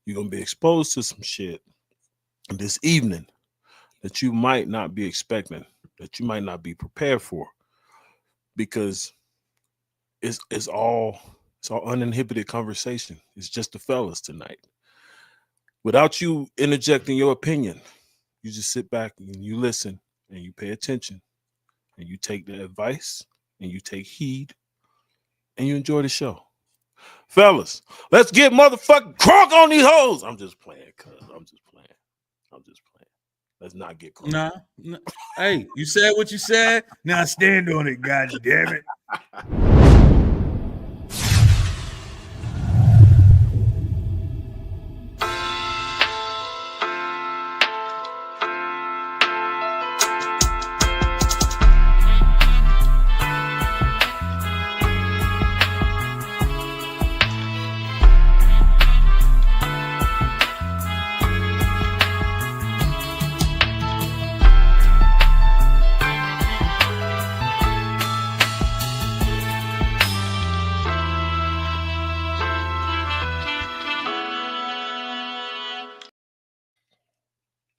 You're gonna be exposed to some shit this evening that you might not be expecting, that you might not be prepared for, because it's all uninhibited conversation. It's just the fellas tonight. Without you interjecting your opinion, you just sit back and you listen and you pay attention and you take the advice and you take heed and you enjoy the show. Fellas, let's get motherfucking crunk on these hoes. I'm just playing, cuz. I'm just playing. I'm just playing. Let's not get crunk. Nah. Hey, you said what you said. Now stand on it, god damn it.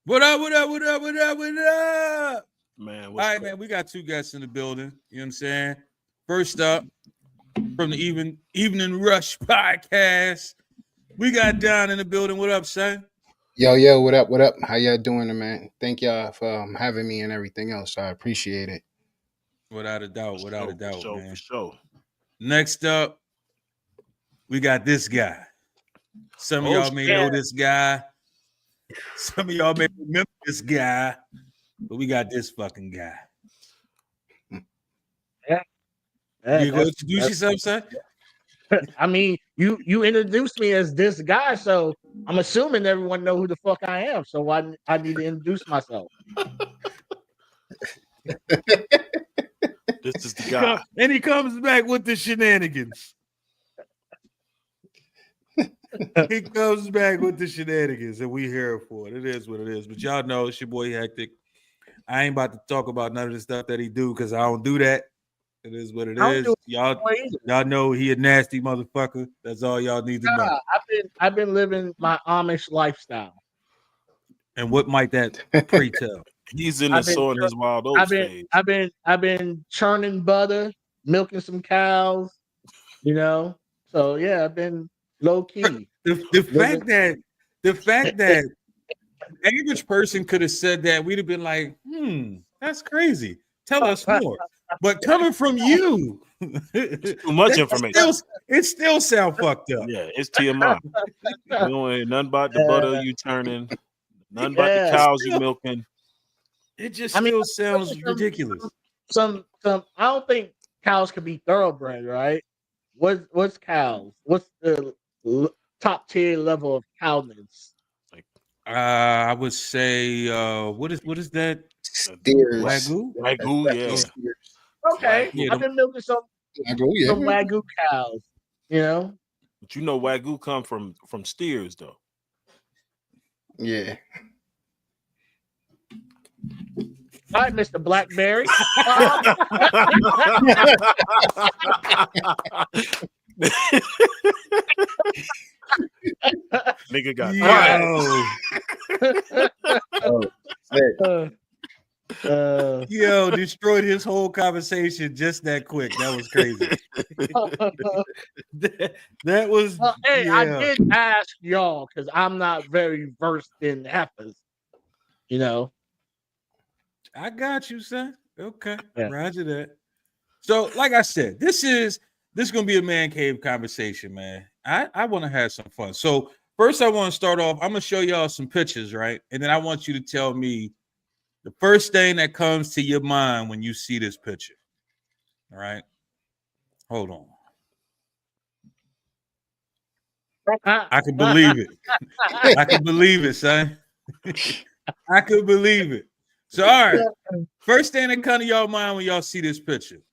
What up? Man, All right, man. We got two guests in the building. You know what I'm saying? First up, from the Evening Rush podcast, we got Don in the building. What up, son? Yo, what up? How y'all doing, man? Thank y'all for having me and everything else. I appreciate it. Without a doubt, man. For sure. Next up, we got this guy. Some of y'all may know this guy. Some of y'all may remember this guy, but we got this fucking guy. You go introduce yourself, son? I mean, you introduced me as this guy, so I'm assuming everyone know who the fuck I am. So I need to introduce myself. This is the guy. And he comes back with the shenanigans. He comes back with the shenanigans, and we here for it. It is what it is. But y'all know it's your boy Hectic. I ain't about to talk about none of the stuff that he do because I don't do that. It is what it is. Y'all know he a nasty motherfucker. That's all y'all need to know. I've been living my Amish lifestyle. And what might that pray tell? He's in the sowing his wild oats phase. I've been churning butter, milking some cows, you know. So yeah, I've been low key. The fact that average person could have said that, we'd have been like, that's crazy. Tell us more. But coming from you, too much information. It still sound fucked up. Yeah, it's TMI. You know, ain't nothing about the butter you turning, nothing about the cows you milking. It just still sounds ridiculous. Some I don't think cows could be thoroughbred, right? What's cows? What's the top tier level of cowness? I would say what is that? Steers. Wagyu, yeah. Steers. Okay, I've been milking some Wagyu cows, you know. But you know Wagyu come from steers, though. Yeah. All right, Mr. Blackberry. Nigga got Yo, destroyed his whole conversation just that quick. That was crazy. that was. Hey, I did ask y'all because I'm not very versed in heifers. You know. I got you, son. Okay, Roger that. So, like I said, this is gonna be a man cave conversation, man. I want to have some fun. So first, I want to start off. I'm gonna show y'all some pictures, right? And then I want you to tell me the first thing that comes to your mind when you see this picture. All right. Hold on. I can believe it. I can believe it, son. I could believe it. So, all right. First thing that comes to y'all mind when y'all see this picture.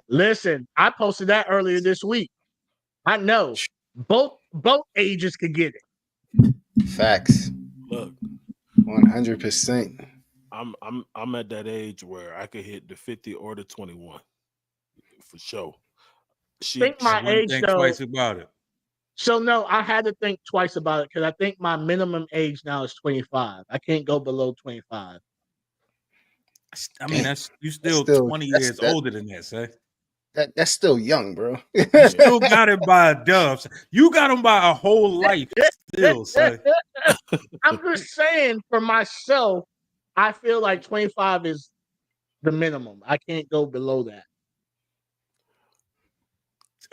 Listen. I posted that earlier this week. I know both ages could get it. Facts. Look, 100%. I'm at that age where I could hit the 50 or the 21 for sure. think I my wouldn't age think though. twice about it. So no, I had to think twice about it because I think my minimum age now is 25. I can't go below 25. I mean, that's you That's still still 20 that's years older than that, say. that's still young, bro. You still got him by a dove. You got him by a whole life still, say. I'm just saying for myself, I feel like 25 is the minimum. I can't go below that.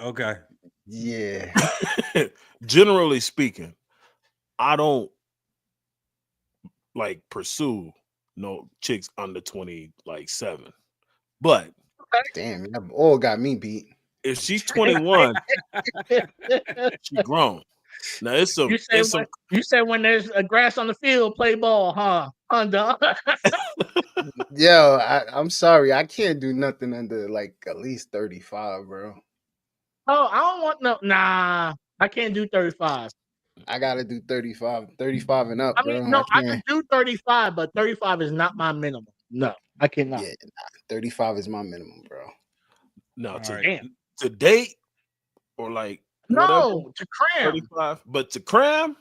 Okay. Yeah. Generally speaking, I don't like pursue no chicks under 27. But Damn, y'all all got me beat. if she's 21, she grown. Now it's some You say when there's a grass on the field, play ball, huh? Dog? Yo, I'm sorry. I can't do nothing under like at least 35, bro. Oh, I don't want no. Nah, I can't do 35. I gotta do 35 and up, I mean, bro. no, I can't. can do 35, but 35 is not my minimum. No, I cannot. Yeah, 35 is my minimum, bro. now All to right. to date or like whatever No, to cram. 35, but to cram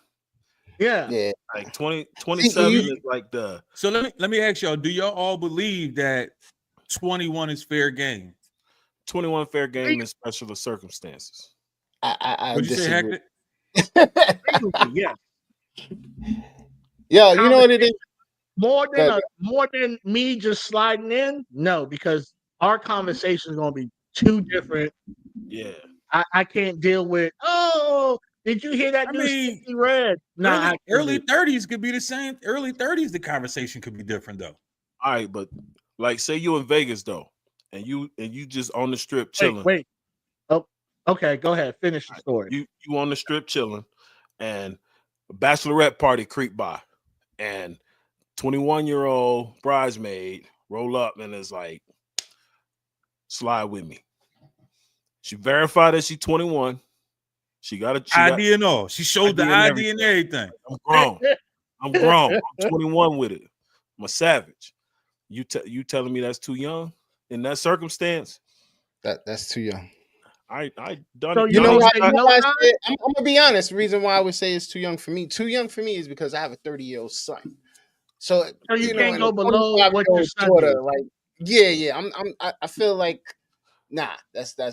Yeah. Yeah. like 27 you- is like the So let me ask y'all, do y'all all believe that 21 is fair game? 21 fair game in special circumstances. I Would you say, disagree. Hector? Yeah. Yo, you know what it is? More than me just sliding in? No, because our conversation is gonna be too different. Yeah. I can't deal with, oh, did you hear that I dude mean, Sticky Red? Nah, early 30s could be the same. Early 30s, the conversation could be different though. All right, but like say you in Vegas though, and you just on the strip chilling. Wait. Oh, okay, go ahead. Finish the story. You on the strip chilling, and a bachelorette party creep by, and 21-year-old bridesmaid roll up and is like, slide with me. She verified that she's 21. She got ID and all. She showed the ID and everything. I'm grown. I'm 21 with it. I'm a savage. You telling me that's too young in that circumstance? That's too young. I done So it. You know why? I'm gonna be honest. The reason why I would say it's too young for me. Too young for me is because I have a 30-year-old son. So you know, can't and go a below what your 25-year-old son daughter, did. like, yeah. I feel like, nah. That's I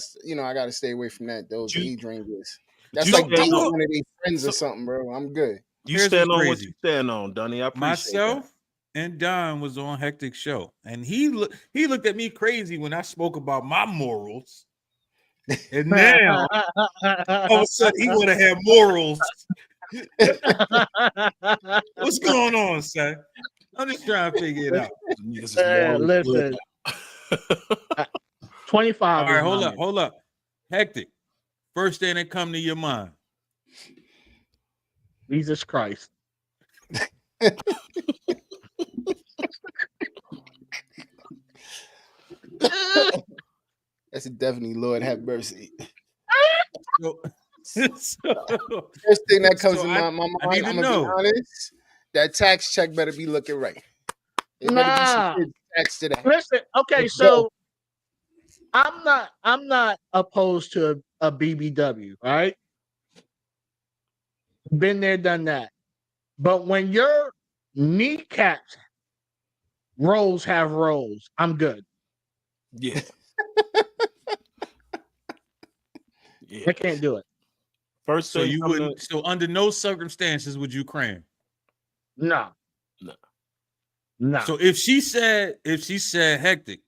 got to stay away from those age ranges. That's like dating one of their friends or something, bro. I'm good. You stand on what you stand on, Dunny. I appreciate Myself and Don was on Hectic's show, and he looked at me crazy when I spoke about my morals. And now, all of a sudden, he want to have morals. What's going on, son? I'm just trying to figure it out. Listen, 25. All right, hold up. Hectic. First thing that come to your mind. Jesus Christ. That's definitely Lord have mercy. So, first thing that comes to my mind, I'm gonna know. be honest. That tax check better be looking right. It nah. better be some good tax to that. Listen, okay, so I'm not opposed to a BBW, right? Been there, done that. But when your kneecaps have rolls, I'm good. Yeah. I can't do it. First so thing you wouldn't. So under no circumstances would you cram? No. So if she said, Hectic,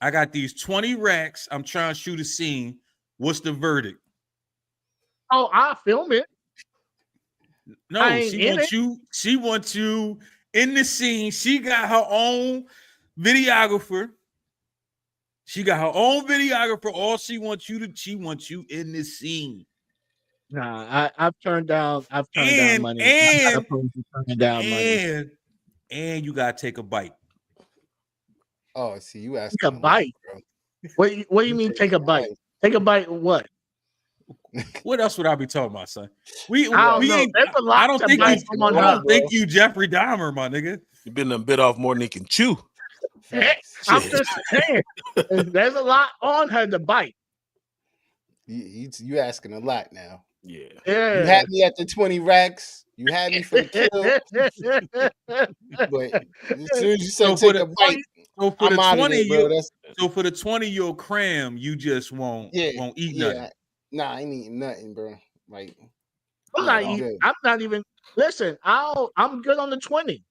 I got these 20 racks, I'm trying to shoot a scene, what's the verdict? Oh, I'll film it. No, she wants you in the scene. She got her own videographer. All she wants you in the scene. Nah, I've turned down money. I'm opposed to turning down money. And you gotta take a bite. Oh, see, you asking take a bite, bro. What do you mean take a bite? Take a bite of what? What else would I be talking about, son? I don't think you Jeffrey Dahmer, my nigga. You've been a bit off more than you can chew. I'm just saying, there's a lot on her to bite. You asking a lot now. Yeah. You had me at the 20 racks. You had me for the kill. But as soon as you said take a bite, I'm out of there, bro. So for the 20 you'll cram, you just won't eat nothing. Nah, I ain't eating nothing, bro. Like I'm not even. Listen, I'm good on the 20.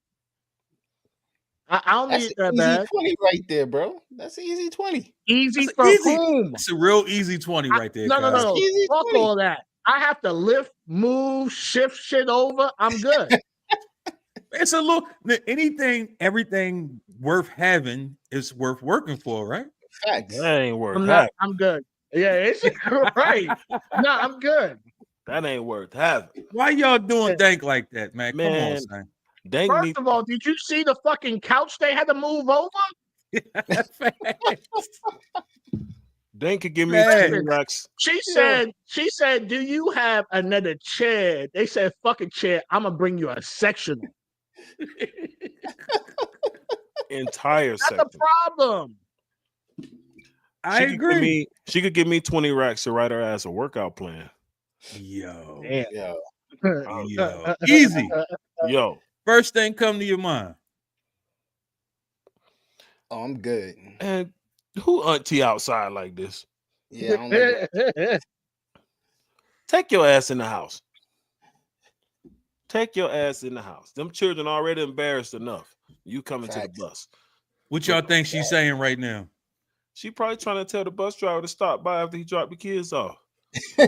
I don't that's need it that easy bad. 20 right there, bro. That's an easy 20. Easy for whom? It's a real easy 20 right there. No. Fuck all that. I have to lift, move, shift shit over. I'm good. It's everything worth having is worth working for, right? Facts. That ain't worth having. I'm good. Yeah, it's right. No, I'm good. That ain't worth having. Why y'all doing dank like that, man? Come on, son. First of all, did you see the fucking couch they had to move over? Dank could give me 20 racks. She said, do you have another chair? They said, fucking chair. I'm gonna bring you a sectional. Entire section. That's the problem. I agree. She could give me 20 racks to write her ass a workout plan. Yo. Easy. Yo. First thing come to your mind. Oh, I'm good. And who auntie outside like this? Yeah, I don't like it. Take your ass in the house. Take your ass in the house. Them children already embarrassed enough. You coming to the bus. What y'all think she's saying right now? She probably trying to tell the bus driver to stop by after he dropped the kids off.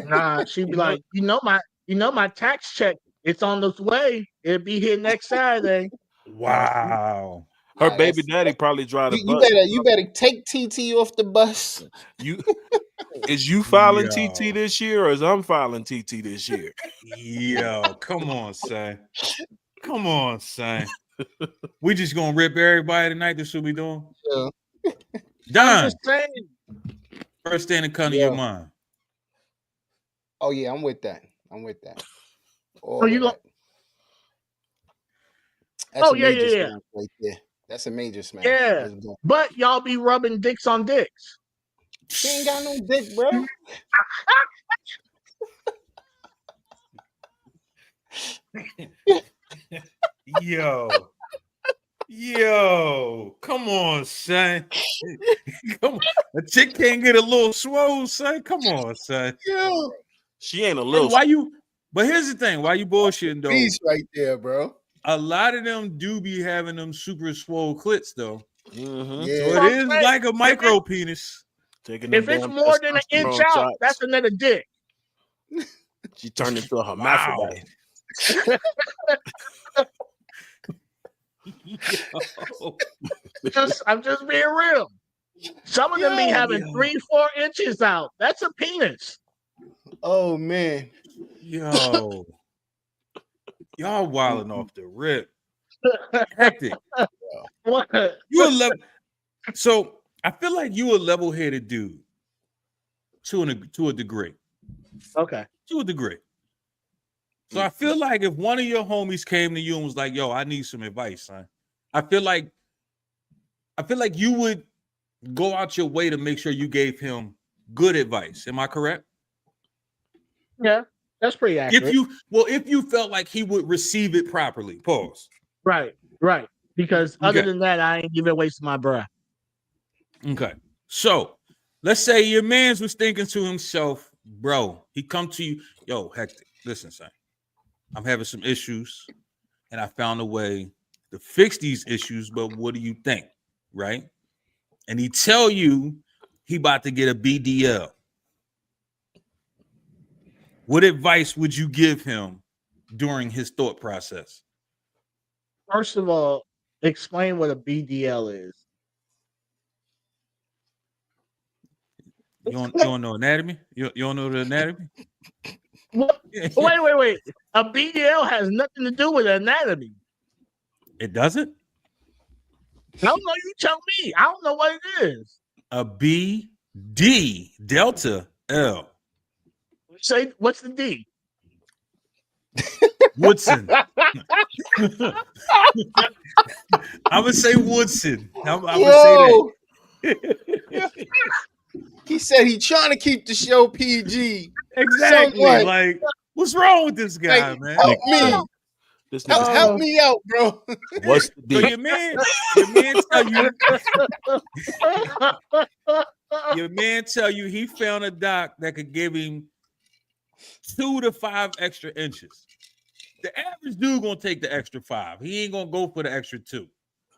Nah, she'd be like, you know my tax check. It's on its way. It'll be here next Saturday. Wow. Her baby daddy probably drive the bus. You better take TT off the bus. Is you filing TT this year or is I'm filing TT this year? Yo, come on, son. Come on, son. We just gonna rip everybody tonight. This what we doing? Yeah. Don. I'm just saying. First thing that come to your mind. Oh yeah, I'm with that. Oh, you go. That's a major smash right there. That's a major smash. Yeah, but y'all be rubbing dicks on dicks. She ain't got no dick, bro. Yo, come on, son. Come on. A chick can't get a little swole, son. Come on, son. Yo. She ain't a little. But here's the thing. Why you bullshitting, though? Beast right there, bro. A lot of them do be having them super swole clits, though. Mm-hmm. Yeah. So it is like a micro penis. If it's more than an inch out, that's another dick. She turned into a hermaphrodite. I'm just being real. Some of them be having 3-4 inches out. That's a penis. Oh man. Yo. Y'all wilding off the rip. Hectic. What? So I feel like you a level-headed dude to a degree. Okay. To a degree. So I feel like if one of your homies came to you and was like, yo, I need some advice, son. I feel like you would go out your way to make sure you gave him good advice. Am I correct? Yeah, that's pretty accurate. If you felt like he would receive it properly. Pause. Right. Because other than that, I ain't even wasting my breath. Okay. So let's say your man's was thinking to himself, bro, he come to you, yo, Hector, listen, son, I'm having some issues and I found a way to fix these issues, but what do you think? Right? And he tell you he about to get a BDL. What advice would you give him during his thought process? First of all, explain what a BDL is. You don't know anatomy? You don't know the anatomy? What? Wait. A BDL has nothing to do with anatomy. It doesn't? I don't know. You tell me. I don't know what it is. A BD Delta L. Say, what's the D? Woodson. I'm gonna say Woodson. I'm gonna say that. He said he trying to keep the show PG. Exactly. Somewhat. Like, what's wrong with this guy, Like, man? help me. This nigga, Help me out, bro. what's the So deal? your man tell you he found a doc that could give him 2 to 5 extra inches. The average dude gonna take the extra 5. He ain't gonna go for the extra 2.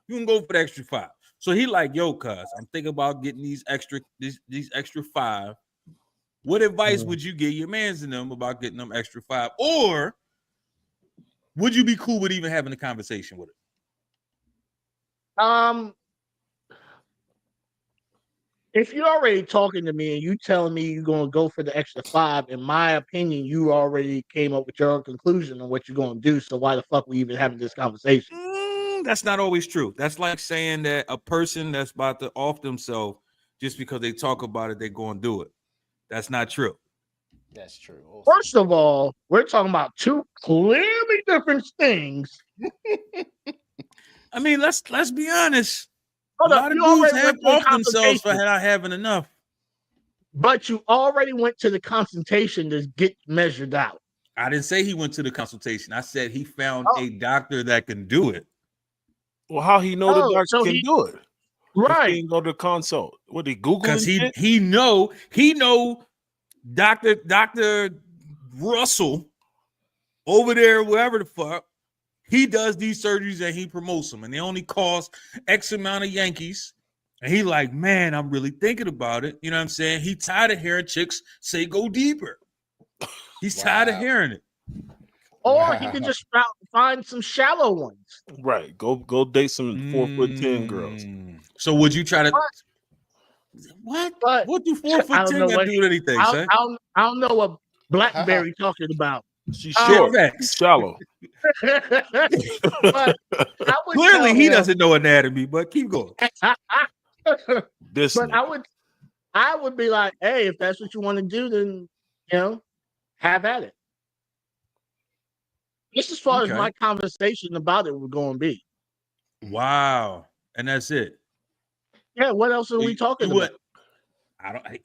You can go for the extra 5. So he like, yo, cuz I'm thinking about getting these extra 5. What advice would you give your mans and them about getting them extra 5? Or would you be cool with even having a conversation with it? If you're already talking to me and you telling me you're gonna go for the extra 5, in my opinion, you already came up with your own conclusion on what you're gonna do. So why the fuck we even having this conversation? That's not always true. That's like saying that a person that's about to off themselves just because they talk about it, they're going to do it. That's not true. That's true. Also. First of all, we're talking about two clearly different things. I mean, let's be honest. Hold a up, lot of you dudes already have went to the off themselves for consultation. not having enough. But you already went to the consultation to get measured out. I didn't say he went to the consultation. I said he found a doctor that can do it. Well, how he know the doctor can do it? Right. If he didn't go to consult. What, he Google? Because he know Dr. Russell over there, wherever the fuck, he does these surgeries and he promotes them, and they only cost X amount of Yankees. And he like, man, I'm really thinking about it. You know what I'm saying? He tired of hearing chicks say go deeper. He's tired of hearing it. Or he could just find some shallow ones. Right. Go date some 4'10" girls. So would you try to what? What do 4'10" got to do with anything, son? I don't know what Blackberry talking about. She's short. She's shallow. But clearly he doesn't know anatomy, but keep going. But I would be like, hey, if that's what you want to do, then have at it. Just as far as my conversation about it was going to be. Wow. And that's it. Yeah, what else are we talking about?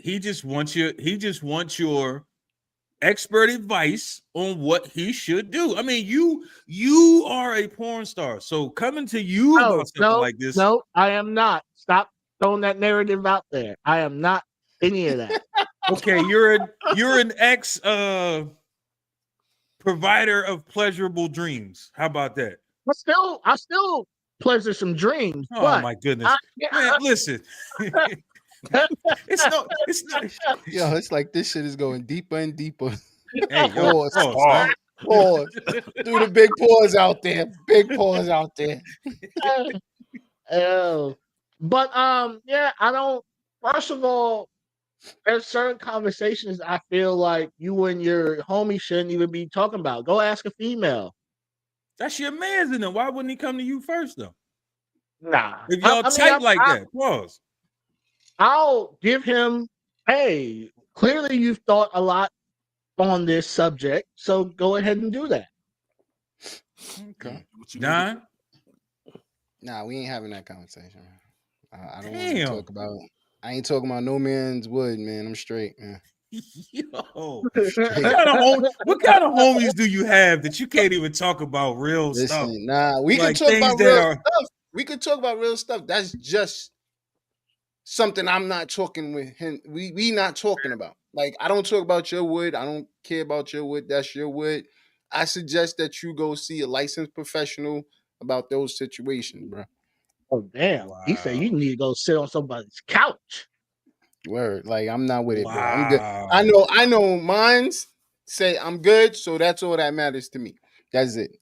He just wants your expert advice on what he should do. I mean, you are a porn star, so coming to you about something like this. No, I am not. Stop throwing that narrative out there. I am not any of that. Okay, you're an ex provider of pleasurable dreams. How about that? I still pleasure some dreams. Oh my goodness. Man, listen. It's not. Yo, it's like this shit is going deeper and deeper. Hey, pause. Do the big pause out there. Big pause out there. But yeah, I don't. First of all, there's certain conversations I feel like you and your homie shouldn't even be talking about. Go ask a female. That's your man's in them. Why wouldn't he come to you first though? Nah. If y'all tight like that, pause. I'll give him, hey, clearly you've thought a lot on this subject, so go ahead and do that. Okay. Don? Nah, we ain't having that conversation. I don't want to talk about. I ain't talking about no man's wood, man. I'm straight, man. Yo, what kind of homies do you have that you can't even talk about real stuff? Nah, we can talk about real stuff. We can talk about real stuff. That's just something I'm not talking with him. We not talking about. Like, I don't talk about your wood. I don't care about your wood. That's your wood. I suggest that you go see a licensed professional about those situations, bro. Oh damn! Wow. He said you need to go sit on somebody's couch. Word, like I'm not with it, bro. I'm good. I know. Mine's say I'm good, so that's all that matters to me. That's it.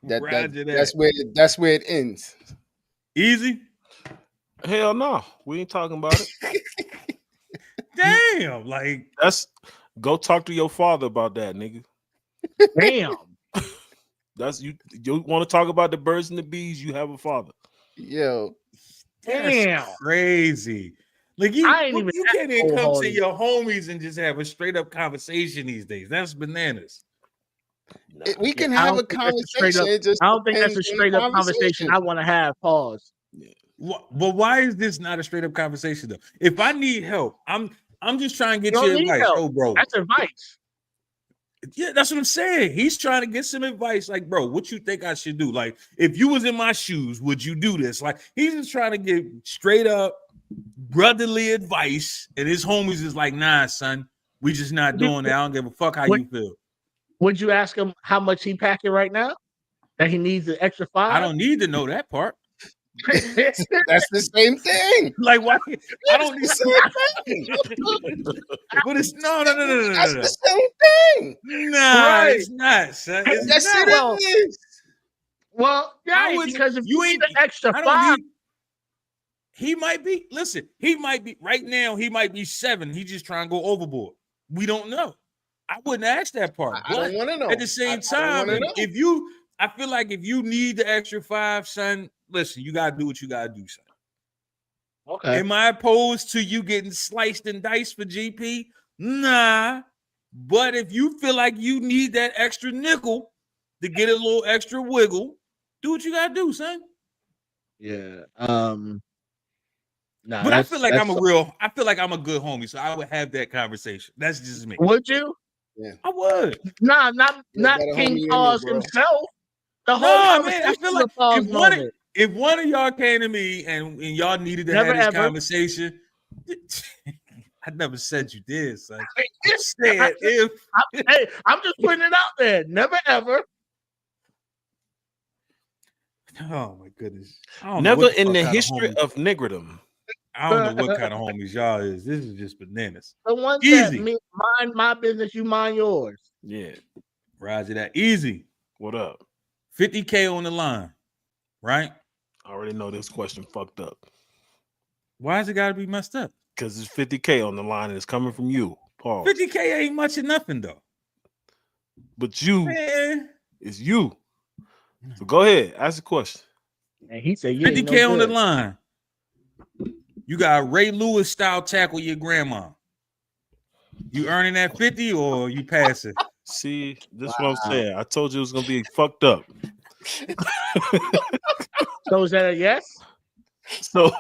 That's where it ends. Easy. Hell no, we ain't talking about it. Damn, like go talk to your father about that, nigga. Damn. That's you want to talk about the birds and the bees, you have a father. Yo. Damn. Crazy. Like you can't even come to your homies and just have a straight up conversation these days. That's bananas. We can have a conversation. I don't think that's a straight up conversation I want to have. Pause. Yeah. But why is this not a straight up conversation though? If I need help, I'm just trying to get You don't your need advice. help. Oh, bro. That's advice. Yeah, that's what I'm saying. He's trying to get some advice. Like, bro, what you think I should do? Like, if you was in my shoes, would you do this? Like, he's just trying to get straight up brotherly advice. And his homies is like, nah, son, we just not doing that. I don't give a fuck how you feel. Would you ask him how much he packing right now? That he needs an extra 5? I don't need to know that part. That's the same thing. Like, why? I don't need the same thing. But it's no. That's the same thing. Nah, Right. it's not, son. It's Yes, not. it is. Well, How yeah, is it- because if you you ain't- need the extra I 5, don't need. He might be. Listen, he might be right now. He might be 7. He just trying to go overboard. We don't know. I wouldn't ask that part. I don't want to know. At the same I don't time, wanna know. if you, I feel like if you need the extra 5, son, listen, you gotta do what you gotta do, son. okay. Am I opposed to you getting sliced and diced for GP? Nah. But if you feel like you need that extra nickel to get a little extra wiggle, do what you gotta do, son. Yeah. Nah, But I feel like I'm a good homie, so I would have that conversation. That's just me. Would you? I would. Nah, not better King homie than Pause me, bro. himself. The whole No, man, conversation I feel is like a pause moment. if one of y'all came to me and y'all needed to Never have this ever. conversation, I never said you did, son. I said if Hey, I'm just putting it out there. Never ever. oh my goodness. I don't know Never what in fuck the kind history homies- of niggerdom. I don't know what kind of homies y'all is. This is just bananas. The ones Easy. that mind my business, you mind yours. Yeah. Roger that. Easy. What up? 50K on the line, right? I already know this question fucked up. Why has it got to be messed up? Because it's 50K on the line and it's coming from you. Pause. 50K ain't much of nothing though. But you Man. is you. So go ahead. Ask the question. And he said, "Yeah, 50K on the line. You got a Ray Lewis style tackle your grandma. You earning that 50 or you passing? See, this is what I'm saying. I told you it was gonna be fucked up. So is that a yes? So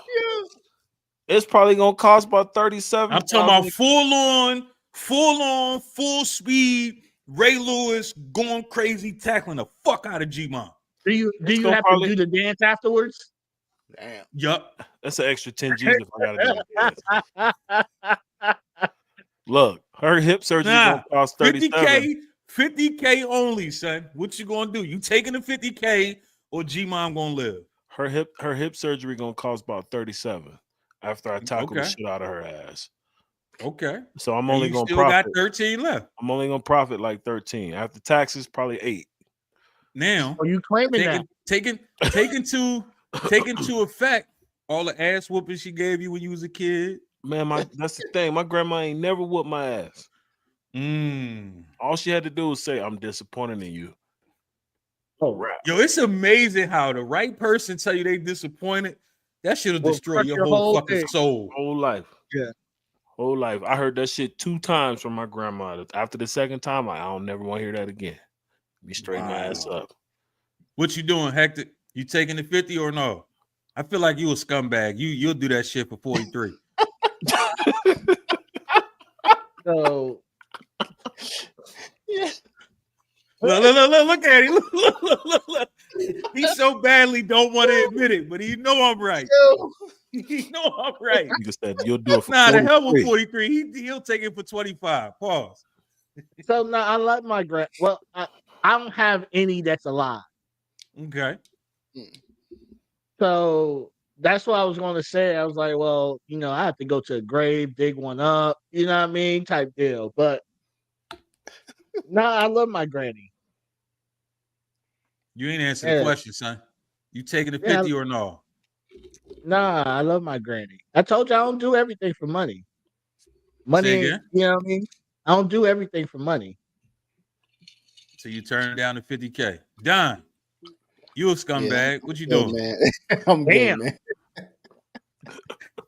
it's probably gonna cost about 37. I'm talking about full on, full speed, Ray Lewis going crazy, tackling the fuck out of G-Mom. Do you gonna have probably- to do the dance afterwards? Damn. Yup. That's an extra 10 G's if I gotta do it. Look, her hip surgery Nah, gonna cost 37. 50K only, son. What you gonna do? You taking the 50K or G-Mom gonna live? Her hip surgery gonna cost about 37 after I tackle the Okay. shit out of her ass. Okay. So I'm And only you gonna still profit. got 13 left. I'm only gonna profit like 13. After taxes, probably 8. Now, Are you claiming that? taking to effect all the ass whooping she gave you when you was a kid. Man, that's the thing. My grandma ain't never whooped my ass. All she had to do was say, "I'm disappointed in you." Oh, Rap. Yo, it's amazing how the right person tell you they disappointed. That shit'll Will destroy crush your your whole whole fucking thing. soul. Whole life. Yeah. Whole life. I heard that shit 2 times from my grandma. After the second time, I don't never want to hear that again. Me straighten my ass up. What you doing, Hector? You taking the 50 or no? I feel like you a scumbag. You'll do that shit for 43. So Yeah. Look at him. Look. He so badly don't want to admit it, but he know I'm right. Yo. He know I'm right. You just said you'll do it for Nah, the hell with 43. 43. He'll take it for 25. Pause. so now I like my grand. Well, I don't have any that's alive. Okay. So that's what I was going to say. I was like, well, I have to go to a grave, dig one up, you know what I mean, type deal. But no, I love my granny. You ain't answer the question, son. You taking the 50 or no? Nah, I love my granny. I told you I don't do everything for money. Money, Say ain't- again? you know what I mean? I don't do everything for money. So you turn down to 50K. Don, you a scumbag. What you Yo, doing? man. I'm Damn. good, man.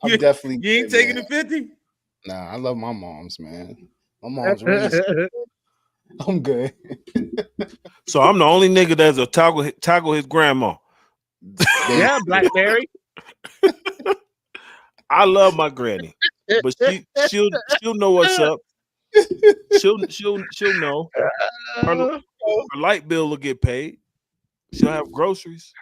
I'm You- definitely You ain't good, taking man. the 50? Nah, I love my moms, man. My mom's raised. I'm good. So I'm the only nigga that's a tackle his grandma. Yeah, Blackberry. I love my granny, but she'll know what's up. She'll know. Her light bill will get paid. She'll have groceries.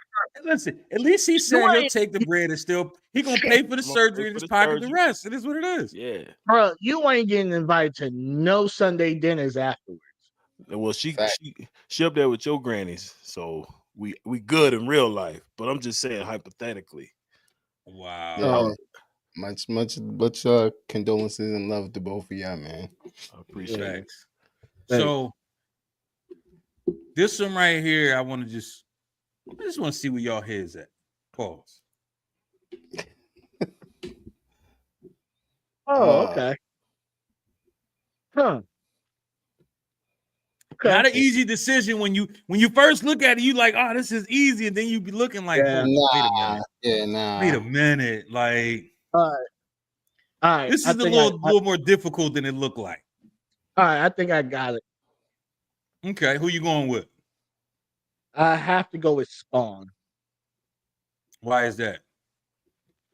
Listen, at least he said he'll take the bread and still he gonna pay for the I'm gonna surgery pay and for just the pocket the surgery. rest. It is what it is. Yeah. Bro, you ain't getting invited to no Sunday dinners afterwards. Well, she up there with your grannies, so we good in real life. But I'm just saying hypothetically. Wow. Yeah. Much condolences and love to both of y'all, man. I appreciate it. So this one right here, I just want to see where y'all heads at. Pause. Okay. Huh. Okay. Not an easy decision when you first look at it, you like, oh, this is easy, and then you be looking like, Yeah. wait a minute. Yeah, nah. Wait a minute. Like, all right. This is a little more difficult than it looked like. All right, I think I got it. Okay, who you going with? I have to go with Spawn. Why is that?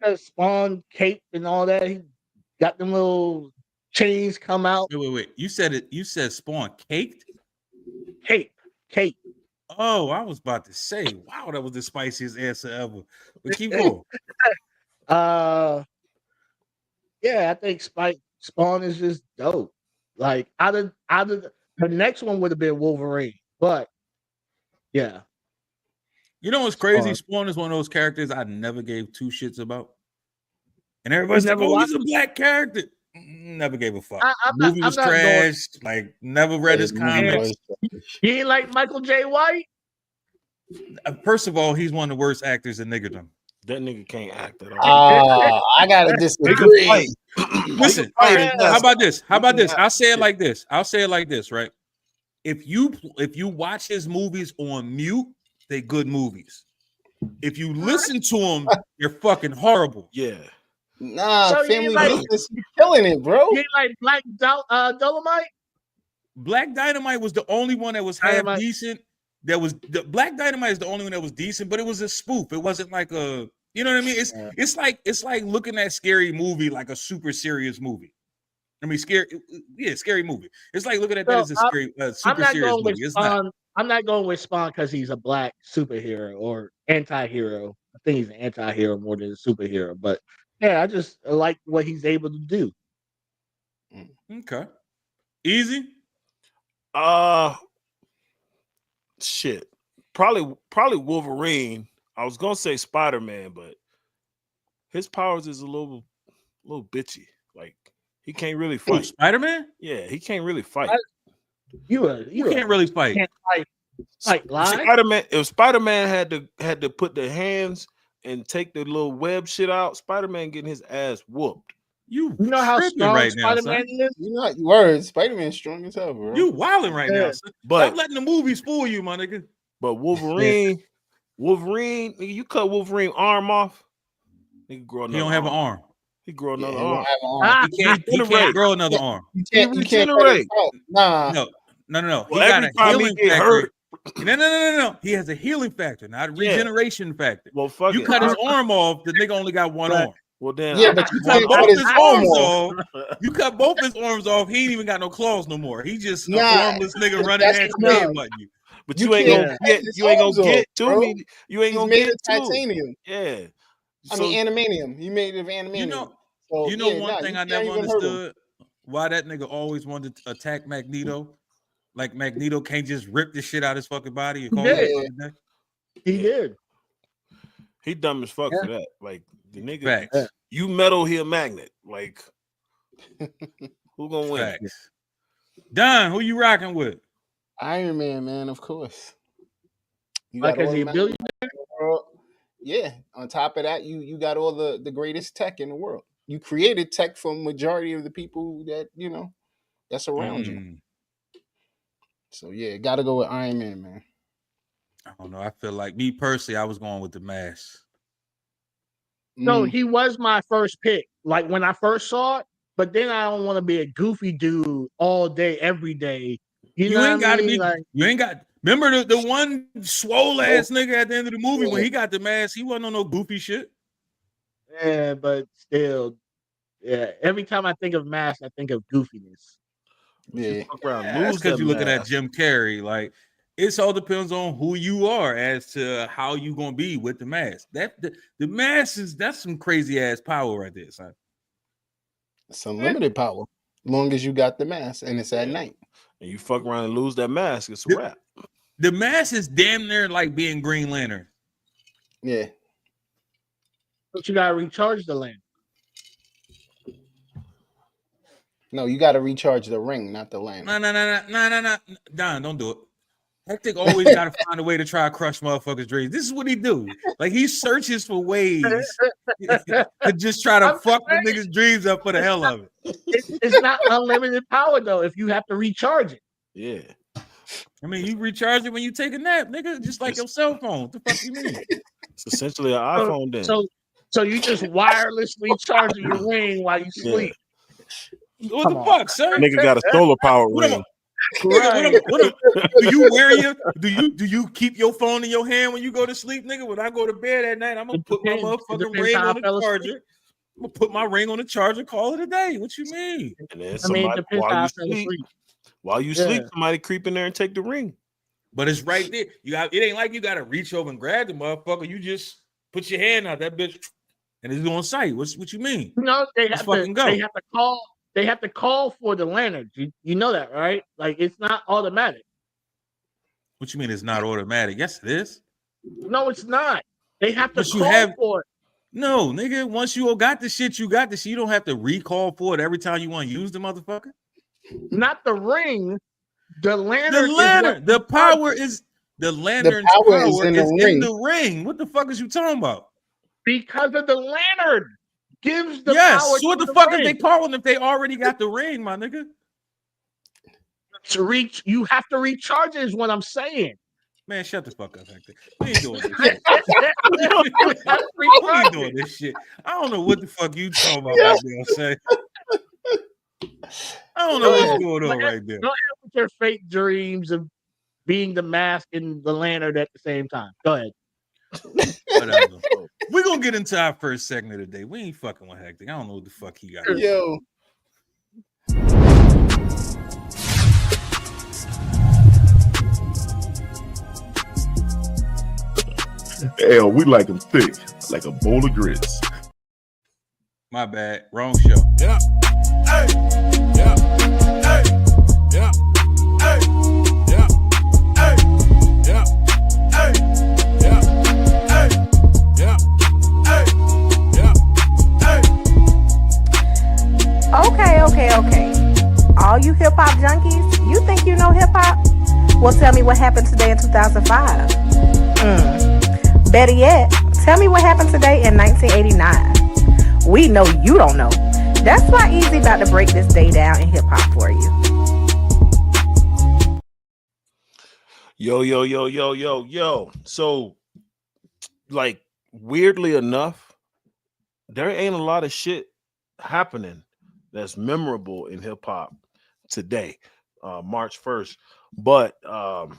Because Spawn, cape, and all that. He got them little chains come out. Wait. You said it. You said Spawn caked? Cape. Oh, I was about to say, wow, that was the spiciest answer ever. But keep going. Yeah, I think Spawn is just dope. Like out of the next one would have been Wolverine, but yeah. You know what's crazy? Spawn is one of those characters I never gave two shits about. And everybody's like, oh, he's a black character. Never gave a fuck. Movie was trash. Like, never read his comics. You ain't like Michael J. White? First of all, he's one of the worst actors in niggerdom. That nigga can't act at all. I gotta disagree. Listen, how about this? I'll say it like this. Right? If you watch his movies on mute, they good movies. If you listen to them, they're fucking horrible. Yeah. Nah, so Family Business killing it, bro. You like Black Dolomite? Black Dynamite was the only one that was half decent. Black Dynamite is the only one that was decent, but it was a spoof. It wasn't like a, you know what I mean? It's like looking at Scary Movie like a super serious movie. I mean, scary movie. It's like looking at that as a super serious movie. It's not. I'm not going with Spawn because he's a black superhero or anti-hero. I think he's an anti-hero more than a superhero. But yeah, I just like what he's able to do. Okay. Easy? Shit. Probably Wolverine. I was gonna say Spider-Man, but his powers is a little bitchy. Like he can't really fight. Oh, Spider-Man? Yeah, he can't really fight. You can't really fight. Can't fight live. Spider-Man. If Spider-Man had to put the hands and take the little web shit out, Spider-Man getting his ass whooped. You know how strong right Spider-Man now, is? You know, word. Spider-Man's strong as hell, bro. You wilding right now, son. But stop letting the movies fool you, my nigga. But Wolverine, nigga, you cut Wolverine arm off. Nigga grow another. He don't have an arm. He grow another arm. He can't grow another arm. You can't regenerate. Nah. No. Well, he got a healing factor. No. He has a healing factor, not a regeneration factor. Well, fuck you cut his arm off, the nigga only got one arm. Well, then, but you cut both his arms off. You cut both his arms off. He ain't even got no claws no more. He just a formless nigga running at you. But you ain't gonna get. You ain't gonna get to me. You ain't gonna get to titanium. Yeah. I mean, animanium. He made it of animanium. You know one thing I never understood? Why that nigga always wanted to attack Magneto. Like Magneto can't just rip the shit out of his fucking body. He did. He dumb as fuck for that. Like the nigga, you metal, he a magnet. Like who gonna win? Facts. Don, who you rocking with? Iron Man, of course. Like as a billionaire? Yeah. On top of that, you got all the greatest tech in the world. You created tech for majority of the people that that's around you. So yeah, gotta go with Iron Man. I don't know. I feel like me personally, I was going with the Mask. No, he was my first pick. Like when I first saw it, but then I don't want to be a goofy dude all day, every day. You know ain't got to be. Like, you ain't got. Remember the one swole ass nigga at the end of the movie when he got the mask? He wasn't on no goofy shit. Yeah, but still, yeah. Every time I think of mask, I think of goofiness. Yeah. Fuck around, Yeah, that's lose because that you're looking at mask. Jim Carrey. Like, it's all depends on who you are as to how you gonna be with the mask. The mask that's some crazy ass power right there, son. It's unlimited power. Long as you got the mask and it's at Yeah. night. And you fuck around and lose that mask, it's a The, wrap. the mask is damn near like being Green Lantern. Yeah. But you gotta recharge the lamp. No, you got to recharge the ring, not the lamp. No. Don, don't do it. Hectic always got to find a way to try to crush motherfuckers' dreams. This is what he do. Like, he searches for ways to just try to I'm fuck the saying, niggas' dreams up for the hell of it. it's not unlimited power though. If you have to recharge it, Yeah. I mean, you recharge it when you take a nap, nigga, just like your cell phone. What the fuck you mean? It's essentially an iPhone then. so you just wirelessly charging your ring while you Yeah. sleep. What Come the on. fuck, sir? Nigga got a solar power What am I- ring. Nigga, do you wear your do you keep your phone in your hand when you go to sleep, nigga? When I go to bed at night, I'm gonna It put my depends. It motherfucking depends ring how I on the fell asleep. charger. I'm gonna put my ring on the charger, call it a day. What you mean? And then I mean, it somebody depends how I fell asleep. while you Yeah. sleep, somebody creep in there and take the ring. But it's right there. It ain't like you gotta reach over and grab the motherfucker. You just put your hand out that bitch and it's on sight. What you mean? No, they Let's have to. fucking go. They have to call. They have to call for the lantern. You know that, right? Like it's not automatic. What you mean it's not automatic? Yes, it is. No, it's not. They have to But you call have- for it. No, nigga. Once you got the shit, you got the shit. You don't have to recall for it every time you want to use the motherfucker. Not the ring. The The lantern. lantern, the power is the lantern's power power is in the in ring. the ring. What the fuck is you talking about? Because of the lantern gives the Yes. power. So what to the fuck is ring. they calling if they already got the ring, my nigga? To reach? You have to recharge it. Is what I'm saying. Man, shut the fuck up, Hector. We ain't doing this shit. You have to We ain't recharge doing it. this shit. I don't know what the fuck you talking about Yeah. right there, say. I don't know Go what's ahead. going on right there. Go ahead with your fake dreams of being the mask and the lantern at the same time. Go ahead. Whatever. We're gonna get into our first segment today. We ain't fucking with Hector. I don't know what the fuck he got. Yo. Hell, we like them thick, like a bowl of grits. My bad. Wrong show. Yeah. Hey. Yeah. Hey. Yeah. Hey. Yeah. Hey. Yeah. Hey. Yeah. Hey. Yeah. Hey. Yeah. Hey. Okay. All you hip hop junkies, you think you know hip hop? Well, tell me what happened today in 2005. Better yet, tell me what happened today in 1989. We know you don't know. That's why Easy about to break this day down in hip hop for you. Yo. So, like, weirdly enough, there ain't a lot of shit happening that's memorable in hip hop today, March 1st. But I'll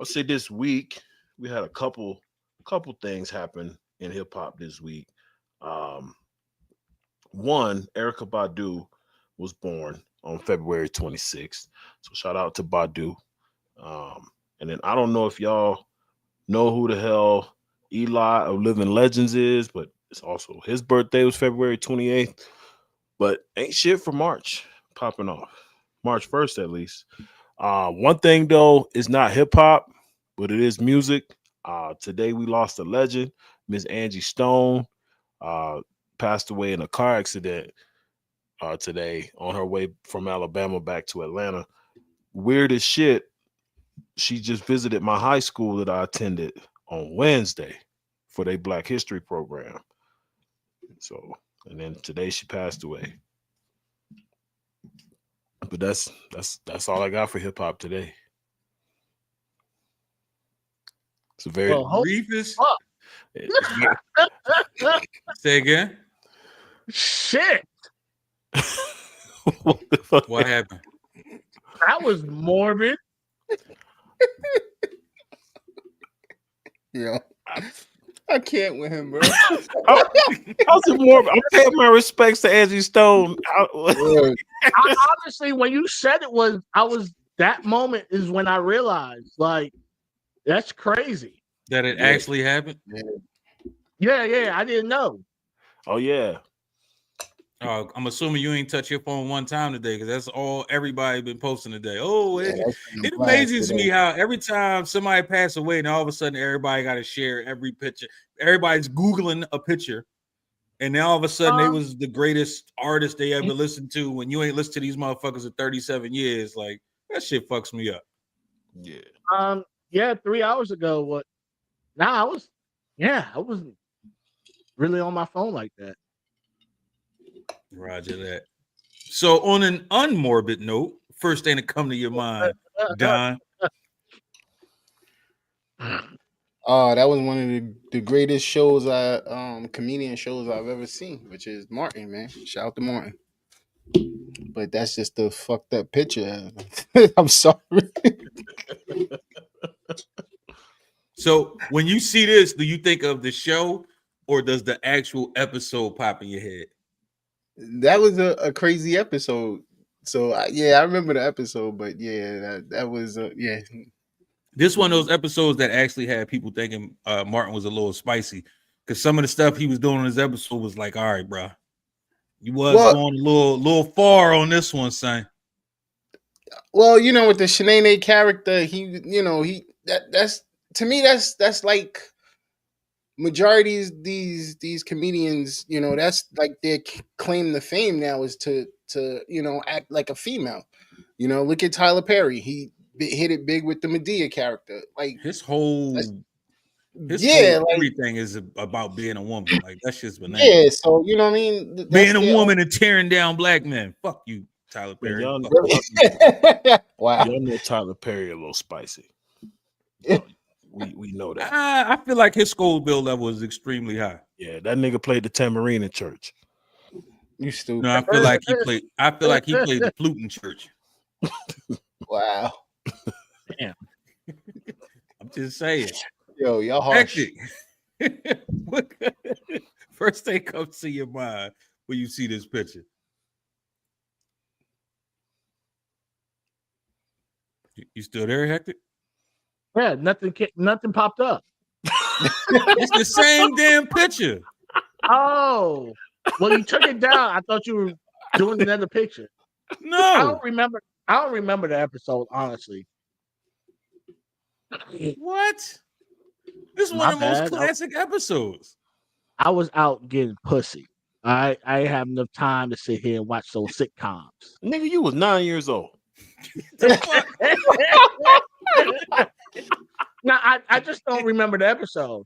say this week we had a couple things happen in hip hop this week. One, Erykah Badu was born on February 26th. So shout out to Badu. And then I don't know if y'all know who the hell Eli of Living Legends is, but it's also his birthday was February 28th. But ain't shit for March popping off. March 1st, at least. One thing though is not hip hop, but it is music. Today we lost a legend, Miss Angie Stone. Passed away in a car accident today on her way from Alabama back to Atlanta. Weird as shit. She just visited my high school that I attended on Wednesday for their Black History program. So, and then today she passed away. But that's all I got for hip hop today. It's a very, Reefus. it's very Say again. Shit, what the fuck? What happened? that was morbid. Yeah. I can't with him, bro. I'm paying my respects to Angie Stone. Yeah. Honestly, when you said it was, that moment is when I realized, like, that's crazy. That it Yeah. actually happened. Yeah, I didn't know. Oh yeah. I'm assuming you ain't touch your phone one time today because that's all everybody been posting today. Oh, Yeah, it that's been amazes blasted me out. how every time somebody passed away, and all of a sudden everybody got to share every picture. Everybody's googling a picture, and now all of a sudden they was the greatest artist they ever listened to. When you ain't listened to these motherfuckers in 37 years, like that shit fucks me up. Yeah. Yeah, 3 hours ago. What? Nah, I wasn't really on my phone like that. Roger that. So, on an unmorbid note, first thing to come to your mind, Don. Oh, that was one of the greatest shows comedian shows I've ever seen, which is Martin, man. Shout out to Martin. But that's just a fucked up picture. I'm sorry. So, when you see this, do you think of the show or does the actual episode pop in your head? That was a crazy episode. So I remember the episode, but yeah, that was yeah. This one of those episodes that actually had people thinking Martin was a little spicy because some of the stuff he was doing in his episode was like, all right, bro, you was Well, going a little far on this one, son. well, with the Shanae character, that's to me that's like majorities these comedians, that's like their claim to fame now is to act like a female. Look at Tyler Perry. He hit it big with the Medea character. Like His whole yeah, like everything is about being a woman. Like that's just bananas. yeah. So you know what I mean? That's Being a their own. woman and tearing down black men. Fuck you, Tyler Man, Perry. y'all, Fuck you. Wow. y'all know Tyler Perry a little spicy. We know that. I feel like his Scoville level is extremely high. Yeah, that nigga played the tambourine in church. You stupid. No, I feel like he played. I feel like he played the flute in church. Wow. Damn. I'm just saying. Yo, y'all harsh. Hectic. First thing comes to your mind when you see this picture. You still there, Hectic? Yeah, nothing popped up. It's the same damn picture. Oh, well, you took it down. I thought you were doing another picture. I No. don't remember the episode, honestly. What? This is one of the most classic episodes. I was out getting pussy. I have enough time to sit here and watch those sitcoms. Nigga, you was 9 years old. No, I just don't remember the episode.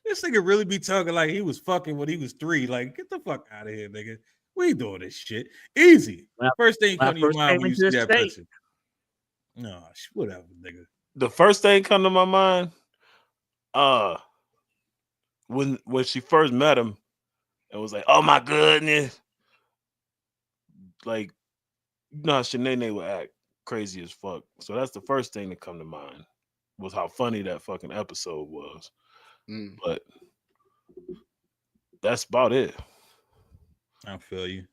This nigga really be talking like he was fucking when he was 3. Like, get the fuck out of here, nigga. We ain't doing this shit. Easy. First thing come to your mind when you see that picture. No, whatever, nigga. The first thing come to my mind, when she first met him, it was like, oh my goodness. Like, you know how Shanae would act crazy as fuck. So that's the first thing that come to mind was how funny that fucking episode was. But that's about it. I feel you.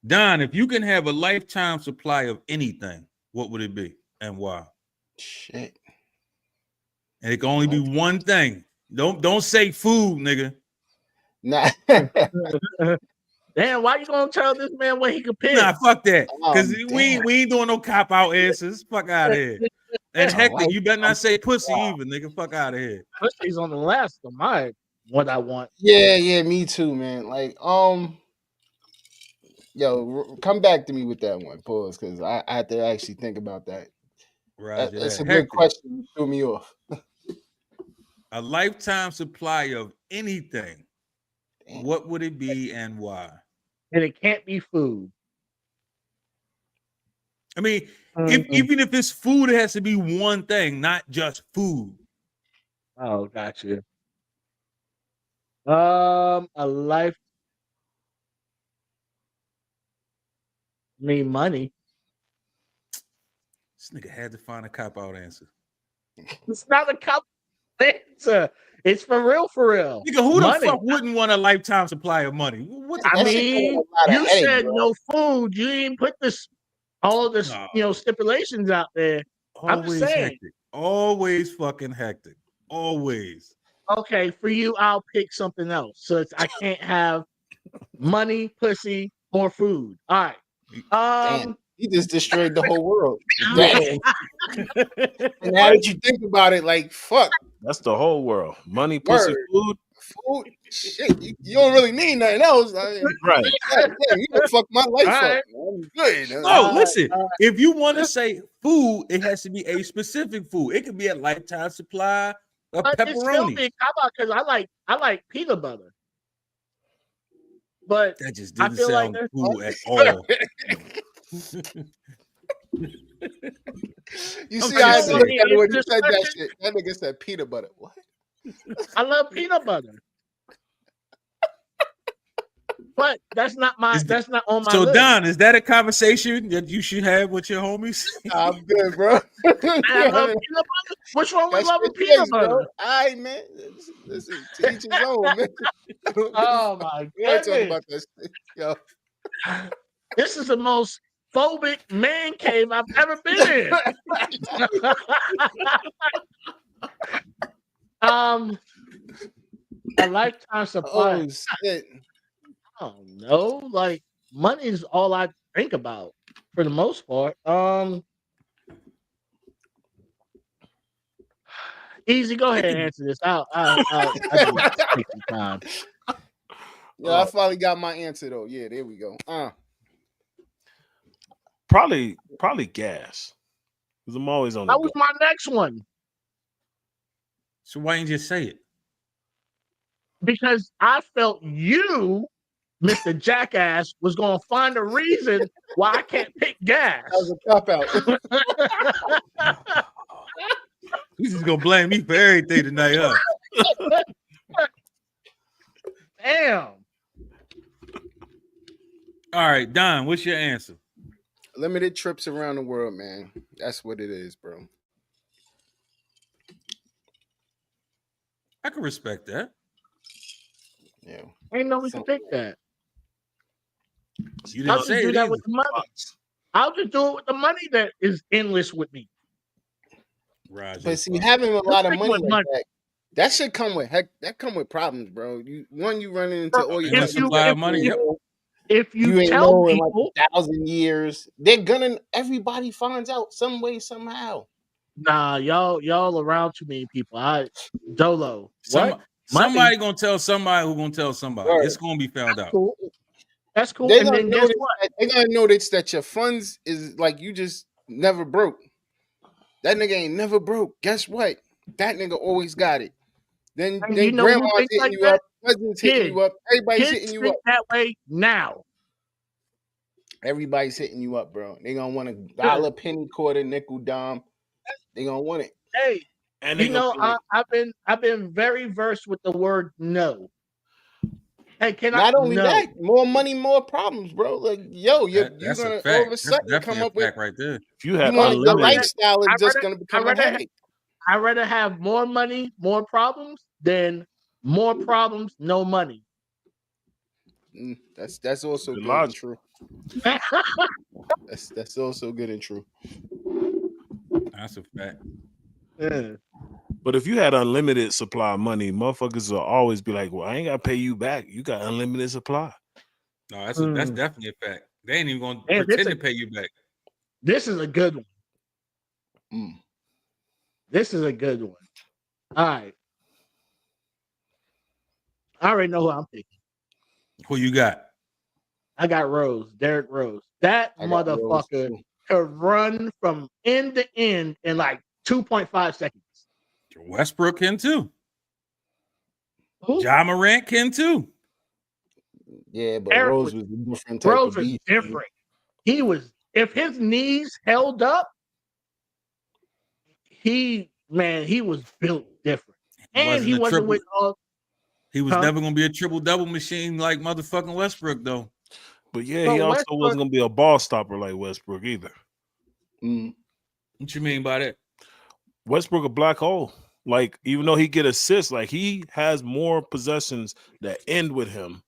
Don, if you can have a lifetime supply of anything, what would it be and why? Shit. And it can only be one thing. Don't say food, nigga. Nah. Damn, why you gonna tell this man what he could pick? Nah, fuck that. Because Oh, we ain't doing no cop out answers. Fuck out of here. And Hector, you better not say pussy either, nigga. Fuck out of here. Pussy's on the last of what I want. Yeah, me too, man. Like, come back to me with that one, pause, because I have to actually think about that. That's a good question. You threw me off. A lifetime supply of anything. Damn. What would it be and why? And it can't be food. I mean, even if it's food, it has to be one thing, not just food. Oh, gotcha. A life. I mean, money. This nigga had to find a cop out answer. It's not a cop. It's for real, for real. Nigga, who Money. the fuck wouldn't want a lifetime supply of money? What the I That shit come with mean, a lot of you headache, said bro. no food. You didn't put all of this, No. stipulations out there. I'm Always saying. hectic. Always fucking hectic. Always. Okay, for you, I'll pick something else. So I can't have money, pussy, or food. All right. Damn, he just destroyed the whole world. Yeah. And now that you think about it, like, fuck. That's the whole world. Money, pussy, Word. food. Shit, you don't really need nothing else. I mean, Right. God damn, you can fuck my life All up. right. I'm good. No, listen. If you want to say food, it has to be a specific food. It could be a lifetime supply of But it's still pepperoni. big. How about, because I like peanut butter. But That just I didn't feel like sound there's- cool at all. You I'm see how I just looked saying. at it when you This said that question- shit. That nigga said peanut butter. What? I love peanut butter. But that's not on my So, list. Don, is that a conversation that you should have with your homies? Nah, I'm good, bro. I love peanut butter. What's wrong with That's loving your peanut choice, butter? bro. All right, man. Listen, to each his own, man. Oh my We ain't talking goodness. about that shit, yo. This is the most phobic man cave I've ever been in. A lifetime supply. Oh shit. I don't know. Like, money is all I think about for the most part. Easy, go ahead and answer this. I'll take some time. Yeah, I finally got my answer though. Yeah, there we go. Probably gas. Because I'm always on the That was go. my next one. So why didn't you just say it? Because I felt you, Mr. Jackass, was going to find a reason why I can't pick gas. That was a cop out. He's just gonna blame me for everything tonight, huh? Damn. All right, Don, what's your answer? Limited trips around the world, man. That's what it is, bro. I can respect that. Yeah. Ain't no reason to pick that. You I'll didn't just say do it that either. with the money. I'll just do it with the money that is endless with me. Roger. But see, having a lot of Pick money with like money. that should come with that come with problems, bro. You run into Bro, all your Endless supply of money. Yep. If you ain't tell know in people, like 1,000 years, they're gonna everybody finds out some way, somehow. nah, y'all around too many people. Dolo. What? Somebody gonna tell somebody who gonna tell somebody. Right. It's gonna be found out. Cool. That's cool. They're And gonna then guess notice what? they're gonna notice that your funds is like you just never broke. That nigga ain't never broke. Guess what? That nigga always got it. Then And you know who grandma's thinks hitting like you that? up, cousins hitting Kids. you up, everybody's Kids hitting you think up. that way now. Everybody's hitting you up, bro. They gonna want a dollar, penny, quarter, nickel, dime. They gonna want it. Hey, And they you know, gonna I've been very versed with the word no. Hey, can Not I? only No. that, more money, more problems, bro. Like, yo, you're That's gonna a fact. all of a That's sudden definitely come a up with fact right there. if you had you want the unlimited, lifestyle is I'd just rather- gonna become I'd a rather- headache. I'd rather have more money, more problems than more problems, no money. That's also The good logic. and true. That's also good and true. That's a fact. Yeah. but if you had unlimited supply of money, motherfuckers will always be like, "Well, I ain't gotta pay you back. You got unlimited supply." No, that's definitely a fact. They ain't even gonna Man, pretend to pay you back. This is a good one. This is a good one. All right. I already know who I'm picking. Who you got? I got Rose, Derrick Rose. That I got Rose, motherfucker too. could run from end to end in like 2.5 seconds. Westbrook can too. Who? Ja Morant can too. Yeah, but Eric Rose was a different type Rose of was beast. different. He was, if his knees held up, he was built different. And he wasn't with all. He was never gonna be a triple-double machine like motherfucking Westbrook, though. But yeah, But he also Westbrook- wasn't gonna be a ball stopper like Westbrook either. What you mean by that? Westbrook a black hole Like, even though he get assists, like he has more possessions that end with him,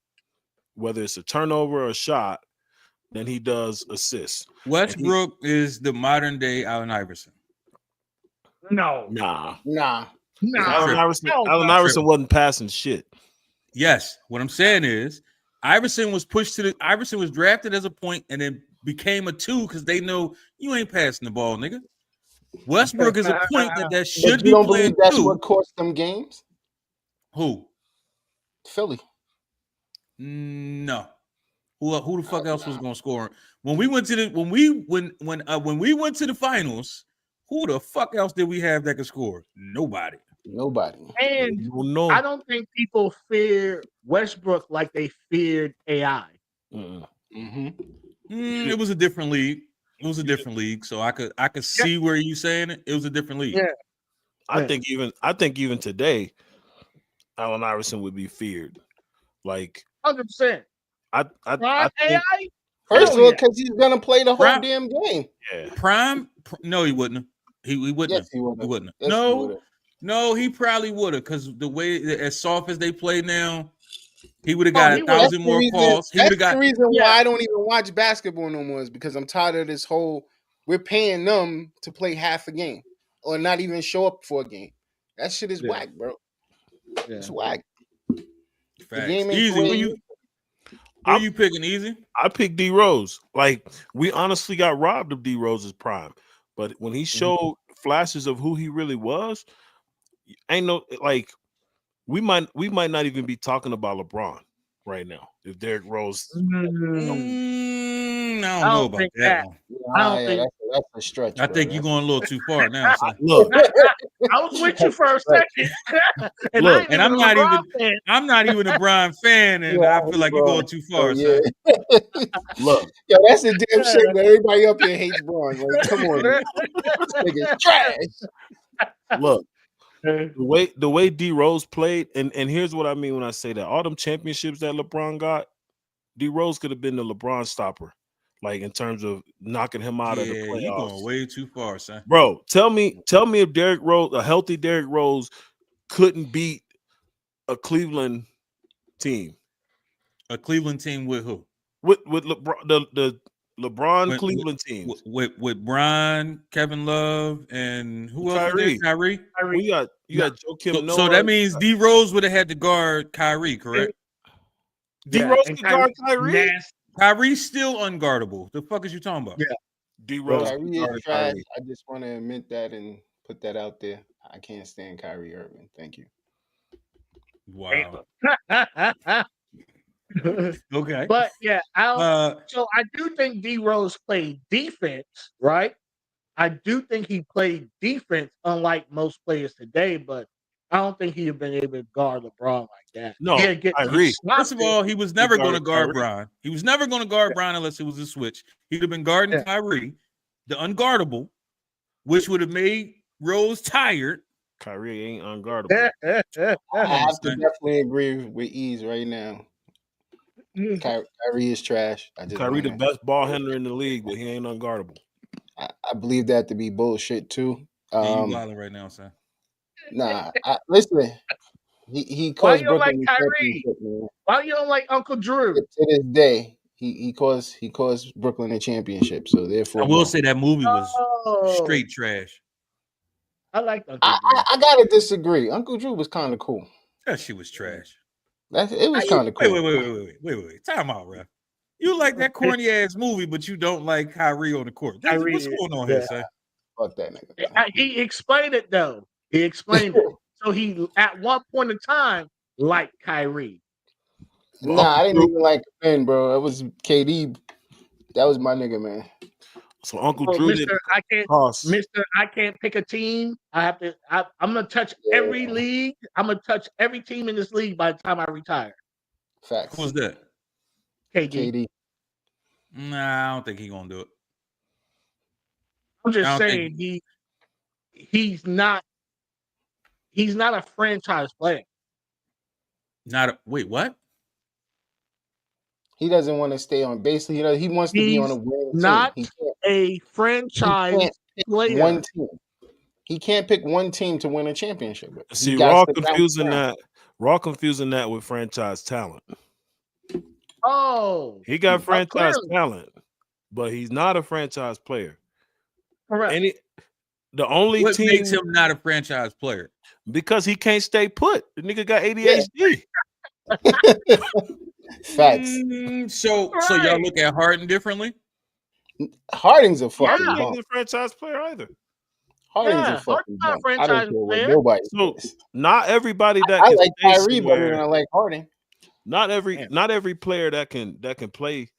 whether it's a turnover or a shot, than he does assists. Westbrook is the modern day Allen Iverson. No. Nah. Allen Allen Iverson wasn't passing shit. Yes, what I'm saying is Iverson was drafted as a point and then became a 2 because they know you ain't passing the ball, nigga. Westbrook is a point that should But be you don't playing believe that's 2. what cost them games? Who? Philly. No. Who the fuck else was gonna score? When we went to the when we went to the finals, who the fuck else did we have that could score? Nobody. And No. I don't think people fear Westbrook like they feared AI. It was a different league. It was a different league, so I could see where you saying it. It was a different league. Yeah. I think even today, Allen Iverson would be feared. Like 100%. I think AI. First of all, because he's gonna play the whole damn game. Yeah. Prime? No, he wouldn't. He wouldn't. Yes, he would. He wouldn't. Yes, No, he probably would have. Because the way as soft as they play now, he would have got 1,000 more calls. He would have got. The reason why I don't even watch basketball no more is because I'm tired of this whole. We're paying them to play half a game or not even show up for a game. That shit is whack, bro. Yeah. It's whack. Facts. The game ain't Easy. Who you picking, Easy? I picked D Rose. Like, we honestly got robbed of D Rose's prime, but when he showed flashes of who he really was, ain't no like we might not even be talking about LeBron right now if Derrick Rose. I don't know about that one. I don't think that's a stretch. I think you're going a little too far now. Son. Look, I was with you for a second, and Look, I'm not even a Bron fan, and I feel like you're going too far. Yeah. Look, yo, that's a damn shame that everybody up here hates Braun. Like, come on, man. Nigga, trash. Look, the way D Rose played, and here's what I mean when I say that: all them championships that LeBron got, D Rose could have been the LeBron stopper, like in terms of knocking him out of the playoffs. You're going way too far, son. Bro, tell me if Derrick Rose, a healthy Derrick Rose, couldn't beat a Cleveland team. A Cleveland team with who? With LeBron, the LeBron Cleveland teams. With Bron, Kevin Love, and who else? Kyrie. Kyrie. You got Joakim Noah. So that means D Rose would have had to guard Kyrie, correct? D Rose could guard Kyrie. Kyrie's still unguardable. The fuck is you talking about? Yeah. D Rose. Kyrie is trash. I just want to admit that and put that out there. I can't stand Kyrie Irving. Thank you. Wow. Okay. But yeah, so I do think D Rose played defense, right? I do think he played defense, unlike most players today, but I don't think he'd have been able to guard LeBron like that. No, I agree. First of all, he was never going to guard Bron. He was never going to guard Bron unless it was a switch. He'd have been guarding Kyrie, the unguardable, which would have made Rose tired. Kyrie ain't unguardable. I have to definitely agree with Ease right now. Kyrie is trash. Kyrie the best ball handler in the league, but he ain't unguardable. I believe that to be bullshit too. You wilding right now, son. Nah, listen. He caused Brooklyn the championship, man. Why you don't like Uncle Drew? To this day, he caused Brooklyn a championship. So therefore, I will say that movie was straight trash. I like Uncle Drew. I gotta disagree. Uncle Drew was kind of cool. That shit was trash. It was kind of cool. Wait. Time out, ref. You like that corny ass movie, but you don't like Kyrie on the court. What's going on here, son? Fuck that nigga. He explained it though. He explained it. So he, at one point in time, liked Kyrie. Nah, I didn't even like Ben, bro. It was KD. That was my nigga, man. So Uncle Drew Mister, I can't pick a team. I'm gonna touch every league. I'm gonna touch every team in this league by the time I retire. Facts. Who's that? KD. Nah, I don't think he's gonna do it. I'm just saying he's not a franchise player. Wait, what? He doesn't want to stay on base. He wants to be on a winning team. Not a franchise player. One team. He can't pick one team to win a championship with. See, Raw confusing that with franchise talent. Oh, He got franchise clearly. talent, but he's not a franchise player. Correct. The only What team makes him not a franchise player? Because he can't stay put. The nigga got ADHD. Facts. So y'all look at Harden differently? Harden's a fucking Harden bum. ain't a franchise player either. Harden's a fucking bum. I don't care what player. nobody So says. not everybody that I can like stay Kyrie better somewhere. than I like Harden. Not every player that can play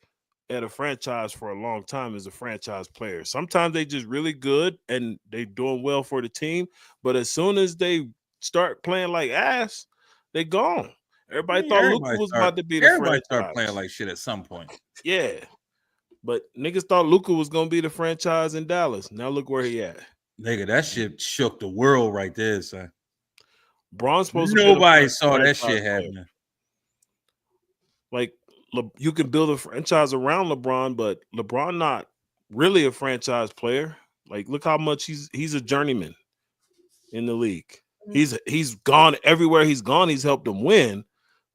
at a franchise for a long time is a franchise player. Sometimes they just really good and they doing well for the team, but as soon as they start playing like ass, they gone. Everybody thought Luka was about to be the franchise. Everybody start playing like shit at some point. Yeah, but niggas thought Luka was gonna be the franchise in Dallas. Now look where he at. Nigga, that shit shook the world right there, son. Braun's supposed Nobody to saw that shit happening. Like you can build a franchise around LeBron, but LeBron not really a franchise player. Like look how much he's a journeyman in the league. He's gone everywhere he's gone. He's helped them win,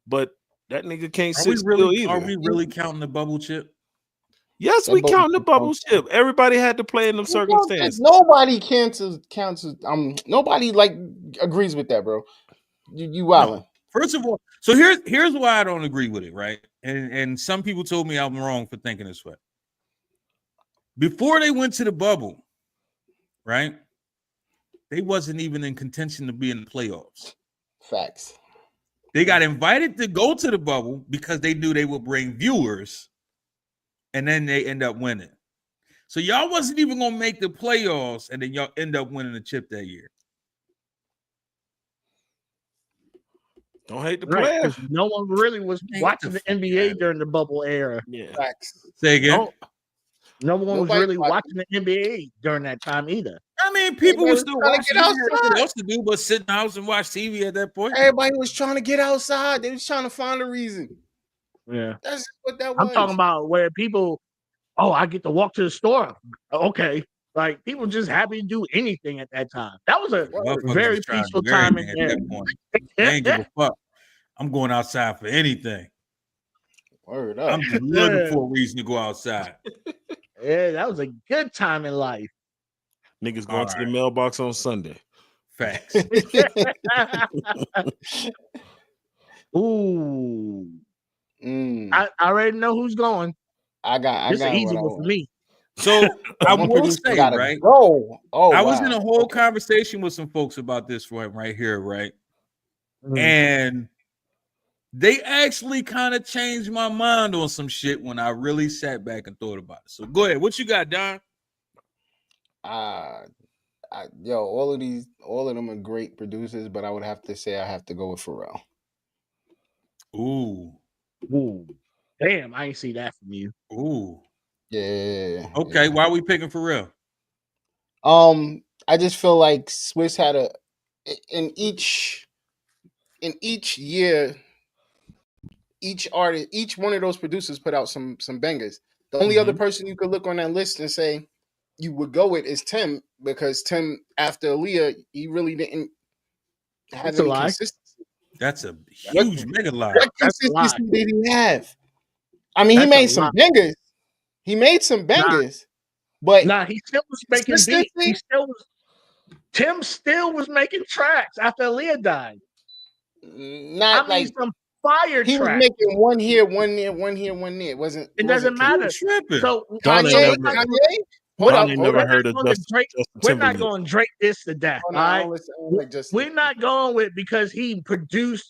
but that nigga can't sit still either. Are we really counting the bubble chip? Yes, we count the bubble chip. Everybody had to play in them circumstances. Nobody counts. Nobody like agrees with that, bro. You wildin'. First of all, so here's why I don't agree with it, right? And some people told me I'm wrong for thinking this way. Before they went to the bubble, right? They wasn't even in contention to be in the playoffs. Facts. They got invited to go to the bubble because they knew they would bring viewers, and then they end up winning. So y'all wasn't even gonna make the playoffs, and then y'all end up winning the chip that year. Don't hate the player. No one really was watching the NBA during the bubble era. Yeah. Facts. Say again. No one was really watching the NBA during that time either. I mean, people were still trying watching. to get outside. Nothing else to do but sit in the house and watch TV at that point. Everybody was trying to get outside. They was trying to find a reason. Yeah. That's what that was. I'm talking about where people, I get to walk to the store. Okay. Like people just happy to do anything at that time. That was a very peaceful time at that point. I ain't give a fuck. I'm going outside for anything. Word up. I'm just looking for a reason to go outside. Yeah, that was a good time in life. Niggas going to the mailbox on Sunday. Facts. Ooh. I already know who's going. I got an easy one for me. So I will say, right? I was in a whole conversation with some folks about this right here, right? And they actually kind of changed my mind on some shit when I really sat back and thought about it. So go ahead. What you got, Don? All of them are great producers, but I would have to say I have to go with Pharrell. Ooh. Damn, I ain't see that from you. Ooh. Yeah. Okay, why are we picking Pharrell? I just feel like Swiss had in each year, each artist, each one of those producers put out some bangers. The only other person you could look on that list and say you would go with is Tim, because Tim, after Aaliyah, he really didn't have any consistency. That's a huge mega lie. What consistency did he have? I mean, he made some bangers. He made some bangers, but he still was making beats. Tim still was making tracks after Aaliyah died. Some fire he tracks. Was making one here, one there, one here, one there. It doesn't matter. So Kanye. Hold up. Never heard of Drake. We're not going to Drake this to death. All right? We're not going with because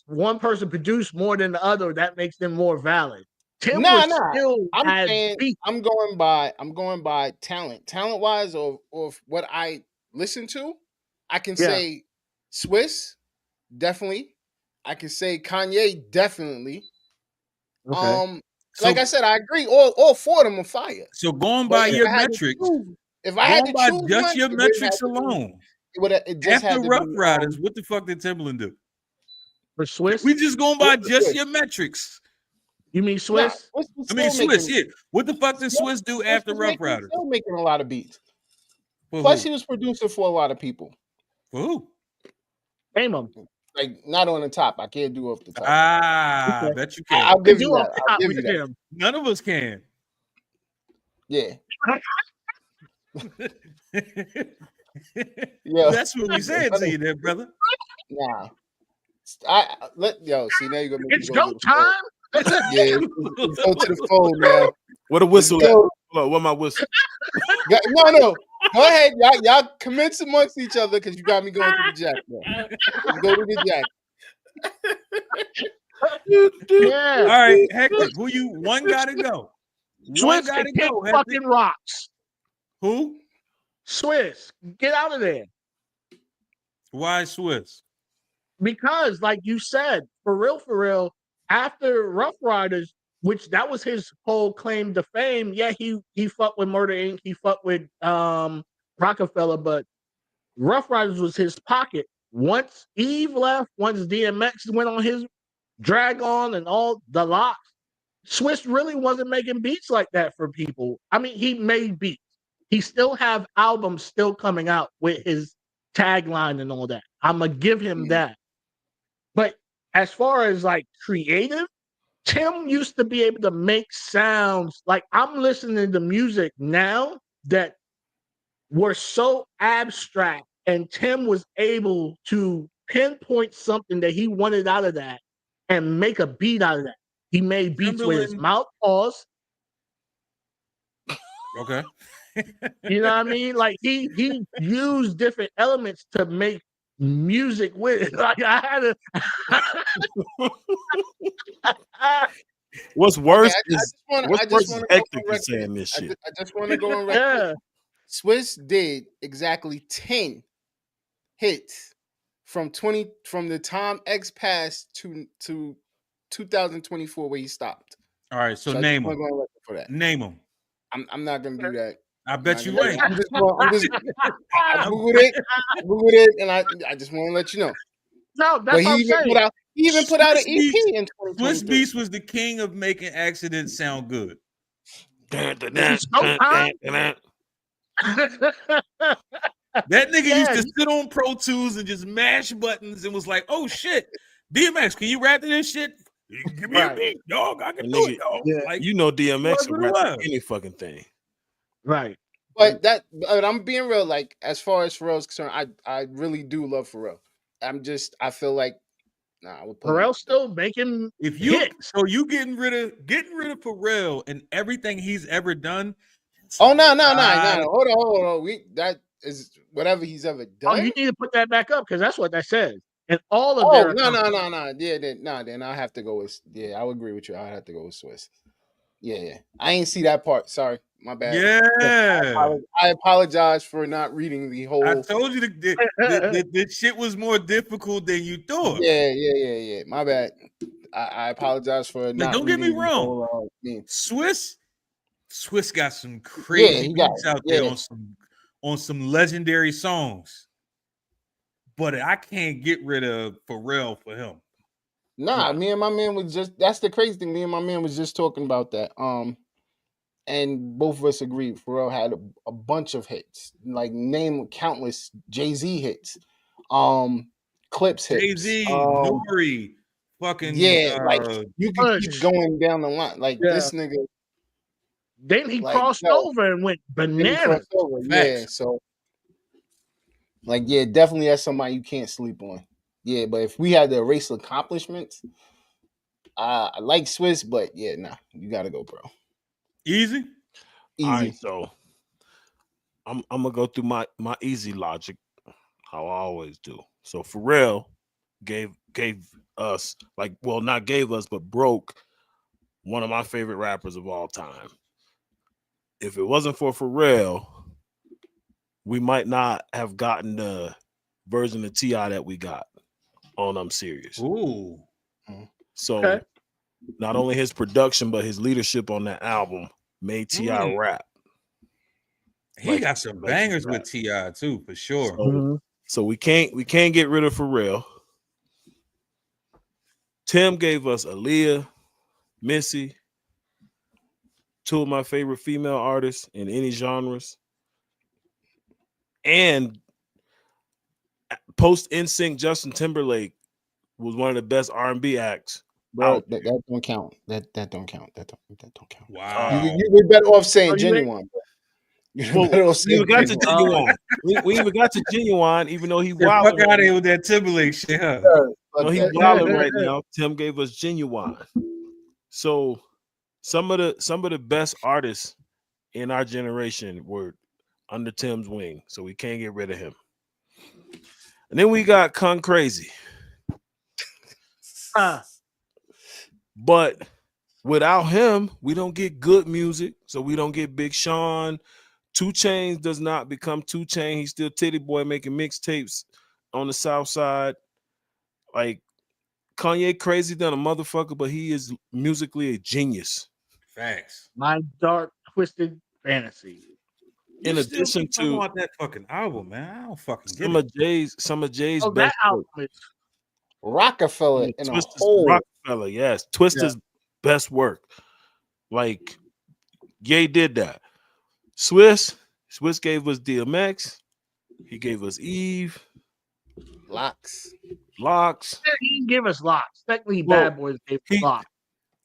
one person produced more than the other. That makes them more valid. Tim was still. I'm going by talent wise, or what I listen to. I can say Swiss, definitely. I can say Kanye, definitely. Okay. Like I said, I agree. All four of them are fire. So going by your metrics, if I had to choose just your metrics alone, after Rough Riders, what the fuck did Timbaland do? For Swiss, we just going by just your metrics. You mean Swiss? I mean Swiss. Yeah. What the fuck did Swiss do after Rough Riders? Still making a lot of beats. Plus, he was producer for a lot of people. For who? Name them. Like not on the top. I can't do off the top. Ah, Okay. bet you can. I'll give you Do that. off I'll top give with you that. him. None of us can. Yeah. Yeah. That's what we said to you there, brother. Nah. See now you're gonna make me It's go go to the phone. time. Yeah, it's go to the phone now. What a whistle Let's at? go. Hold on, what my whistle? No. Go ahead, y'all commence amongst each other because you got me going to the jack. Now. Let's go to the jack. Yeah. All right, Hectic. Who you? One gotta go. One Swiss gotta can kick go. Hectic. fucking rocks. Who? Swiss, get out of there. Why Swiss? Because, like you said, for real, after Rough Riders, which that was his whole claim to fame. Yeah, he fucked with Murder Inc. He fucked with Rockefeller, but Rough Riders was his pocket. Once Eve left, once DMX went on his drag on and all the lot, Swiss really wasn't making beats like that for people. I mean, he made beats. He still have albums still coming out with his tagline and all that. I'm gonna give him that. But as far as like creative, Tim used to be able to make sounds like I'm listening to music now that were so abstract, and Tim was able to pinpoint something that he wanted out of that and make a beat out of that. He made beats with his Timberland. mouth pause. Okay. You know what I mean? Like he used different elements to make music with. Like I had to. What's worse Okay, is I what's just worse want is to go Hector on is record. saying this shit. I just want to go on record. Yeah. Swiss did exactly 10 hits from the time X passed to 2024 where he stopped. All right, so I name just wanna them. go on record for that. Name them. I'm not gonna do that. I I'm bet not you gonna do ain't. that. I googled it, and I just want to let you know. No, But that's what I'm saying. he even put out an Swiss EP Beats- in Swiss 2023. Beats was the king of making accidents sound good. It's no time. That nigga used Yeah, to sit on Pro Tools and just mash buttons and was like, "Oh shit, DMX, can you rap to this shit? Give me a Right. beat, dog. I can And do nigga, it, dog." Yeah. Like, you know DMX was will what it rap was. any fucking thing. right. But I'm being real. Like as far as Pharrell's concerned, I really do love Pharrell. I feel like I would put him Pharrell's up there. still making if you hits. so you getting rid of Pharrell and everything he's ever done. Oh no! Hold on. That is whatever he's ever Oh, done. you need to put that back up because that's what that says. And all of Oh their no! Yeah, then I have to go with I would agree with you. I have to go with Swiss. Yeah. I ain't see that part. Sorry, my bad. Yeah, I apologize for not reading the I whole. told you the shit was more difficult than you thought. Yeah. My bad. I apologize for Like, not don't get me reading the wrong. whole thing. Swiss got some Yeah, crazy he got beats it. out there Yeah. on some legendary songs. But I can't get rid of Pharrell for him. Nah, me and my man was that's the crazy thing. Me and my man was just talking about that. And both of us agreed Pharrell had a bunch of hits, like name countless Jay-Z hits, Clips hits. Jay-Z, Nori, fucking like you can keep Push. going down the line. Like this nigga. Then he Like, crossed over and went bananas. Yeah, so definitely that's somebody you can't sleep on. Yeah, but if we had to erase accomplishments, I like Swiss, but yeah, nah, you gotta go, bro. Easy. All right, so I'm gonna go through my easy logic, how I always do. So Pharrell gave us not gave us, but broke one of my favorite rappers of all time. If it wasn't for Pharrell, we might not have gotten the version of T.I. that we got on I'm Serious. Ooh. So not only his production, but his leadership on that album made T.I. rap. He got some bangers with T.I. too, for sure. So we can't get rid of Pharrell. Tim gave us Aaliyah, Missy, two of my favorite female artists in any genres. And post NSYNC Justin Timberlake was one of the best R&B acts. Bro, that don't count. That don't count. That don't count. Wow. You were better off saying Genuine. Well, we even got to Genuine. We even got to Genuine, even though he wilding. Fuck out of here with that Timberlake shit, huh? No, he wilding right now. Tim gave us Genuine. So some of the best artists in our generation were under Tim's wing, so we can't get rid of him. And then we got Kung Crazy. But without him, we don't get good music. So we don't get Big Sean. 2 Chainz does not become 2 Chainz. He's still Titty Boy making mixtapes on the South Side. Like Kanye crazy than a motherfucker, but he is musically a genius. Facts. My Dark Twisted Fantasy. In addition to about that fucking album, man, I don't fucking get some of Jay's that best album work. is Rockefeller in a whole. Rockefeller, yes. Twista's best work. Like Ye did that. Swiss gave us DMX. He gave us Eve. Locks. He didn't give us Locks. Technically, Bad Boys gave us Locks.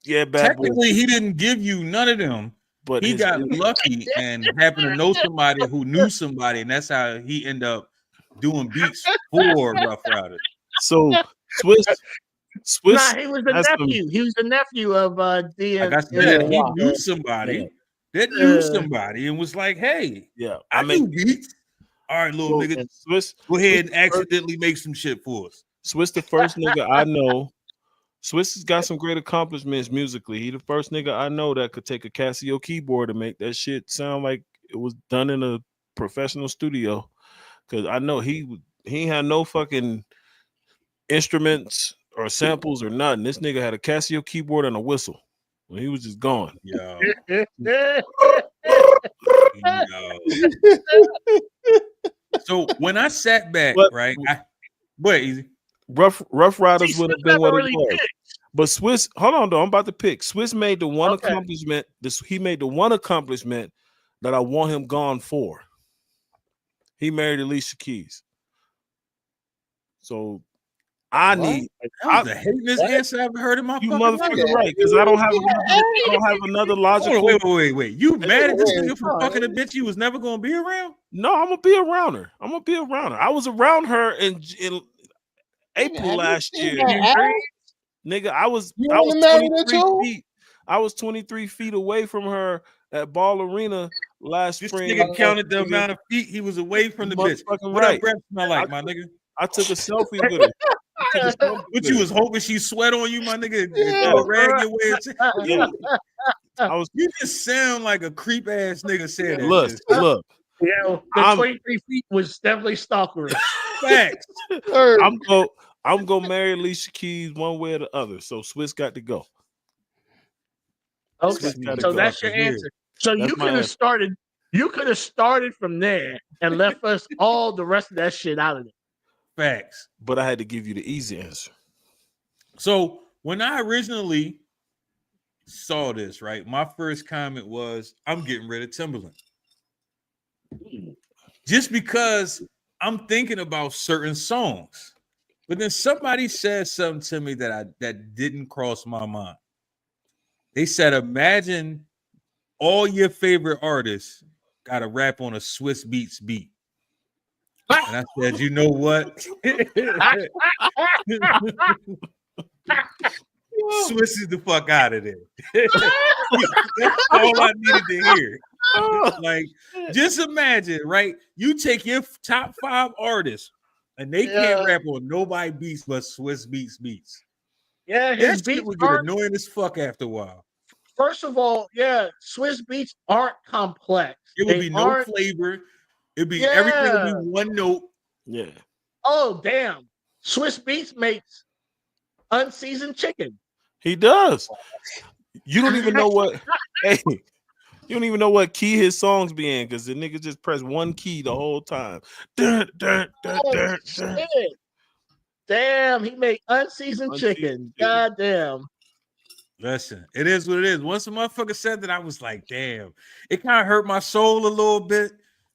Yeah, Bad Boys. Technically, he didn't give you none of them. But he got lucky and happened to know somebody who knew somebody, and that's how he ended up doing beats for Rough Riders. So Swiss. Nah, he was the nephew. He was the nephew of DM. Like I said, he knew somebody that knew somebody and was like, "Hey, I make beats. All right, little nigga, Swiss, go ahead and accidentally make some shit for us." Swiss, the first nigga I know. Swiss has got some great accomplishments musically. He the first nigga I know that could take a Casio keyboard and make that shit sound like it was done in a professional studio. Cause I know he had no fucking instruments or samples or nothing. This nigga had a Casio keyboard and a whistle. When he was just gone. Yo. So when I sat back, right? Easy. Rough Riders would have been what it was. But Swiss, hold on though, I'm about to pick. Swiss made the one accomplishment. He made the one accomplishment that I want him gone for. He married Alicia Keys. So I need that was the hatingest answer I've ever heard in my you motherfucker right, because I don't have another logical. Wait. You mad at this nigga for fucking a bitch he was never gonna be around? No, I'm gonna be around her. I was around her in April last year. Nigga, I was 23 feet. I was 23 feet away from her at Ball Arena last spring. This nigga counted the amount of feet he was away from the bitch. What that breath smell like, my nigga? I took a selfie with her. What you was hoping she sweat on you, my nigga? Rag your way. You just sound like a creep ass nigga said that. Look. Yeah, the 23 feet was definitely stalkerish. Facts. I'm gonna marry Alicia Keys one way or the other. So Swiss got to go. Okay, so that's your answer. So you could have started. You could have started from there and left us all the rest of that shit out of it. Facts. But I had to give you the easy answer. So when I originally saw this, right, my first comment was, "I'm getting rid of Timberland," just because I'm thinking about certain songs. But then somebody said something to me that didn't cross my mind. They said, "Imagine all your favorite artists got to rap on a Swiss Beats beat." And I said, "You know what? Swiss is the fuck out of there." That's all I needed to hear. Like, just imagine, right? You take your top 5 artists, and they can't rap on nobody beats but Swiss beats. Yeah, his that shit would get annoying as fuck after a while. First of all, Swiss beats aren't complex. It would be no flavor. It'd be everything would be one note. Yeah. Oh damn! Swiss beats makes unseasoned chicken. He does. You don't even know what. Hey, you don't even know what key his songs be in because the nigga just press one key the whole time. Damn, he made unseasoned chicken. God damn. Listen, it is what it is. Once a motherfucker said that, I was like, damn. It kind of hurt my soul a little bit.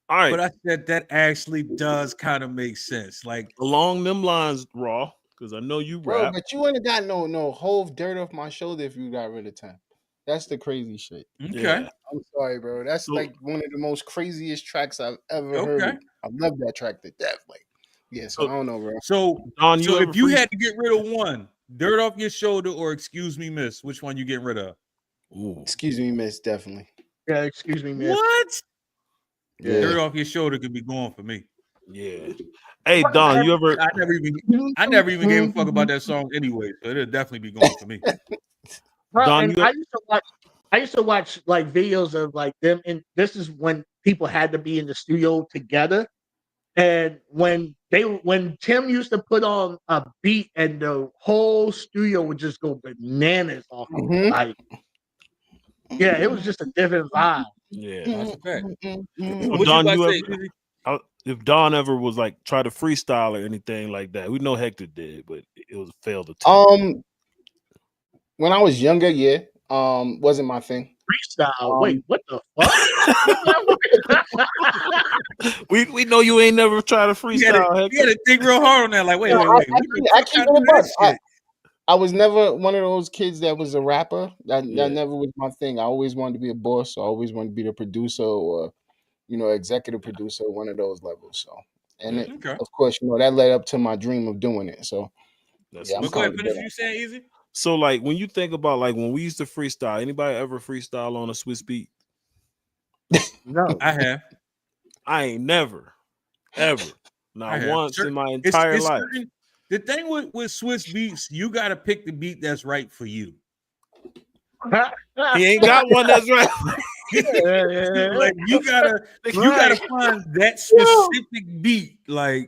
All right. But I said that actually does kind of make sense. Like along them lines, Raw, because I know you Bro, rap. but you wouldn't have got no whole dirt off my shoulder if you got rid of Temp. That's the crazy shit. okay, Yeah. I'm sorry, bro. That's So- like one of the most craziest tracks I've ever okay. heard. I love that track to death. Like, yeah, so I don't know, bro. So Don, you ever if you had to get rid of one, dirt off your shoulder or excuse me, miss, which one you getting rid of? Ooh. Excuse me, miss, definitely. Yeah, excuse me, man. What? Yeah. Dirt off your shoulder could be going for me. Yeah. Hey, Don, you ever? I never even gave a fuck about that song anyway, so it'll definitely be going for me. Bro, Don, and you I used to watch like videos of like them, and this is when people had to be in the studio together. And when Tim used to put on a beat and the whole studio would just go bananas off of it. Like, yeah, it was just a different vibe. Yeah. That's a fact. So What Don, you you about to ever? say? If Don ever was like try to freestyle or anything like that, we know Hector did, but it was a failed attempt. When I was younger, yeah, wasn't my thing. Freestyle. Wait, what the fuck? we know you ain't never tried to freestyle. You had to think real hard on that. Like, wait. I keep it a buck. I was never one of those kids that was a rapper. That never was my thing. I always wanted to be a boss. So I always wanted to be the producer or, executive producer, one of those levels. So, and of course, that led up to my dream of doing it. So, That's I'm go ahead, finish you saying, Easy. So, like, when you think about like when we used to freestyle, anybody ever freestyle on a Swiss beat? No, I have. I ain't never, ever, not once in my entire life. The thing with Swiss beats, you got to pick the beat that's right for you. He ain't got one that's right. Like you gotta find that specific beat. Like,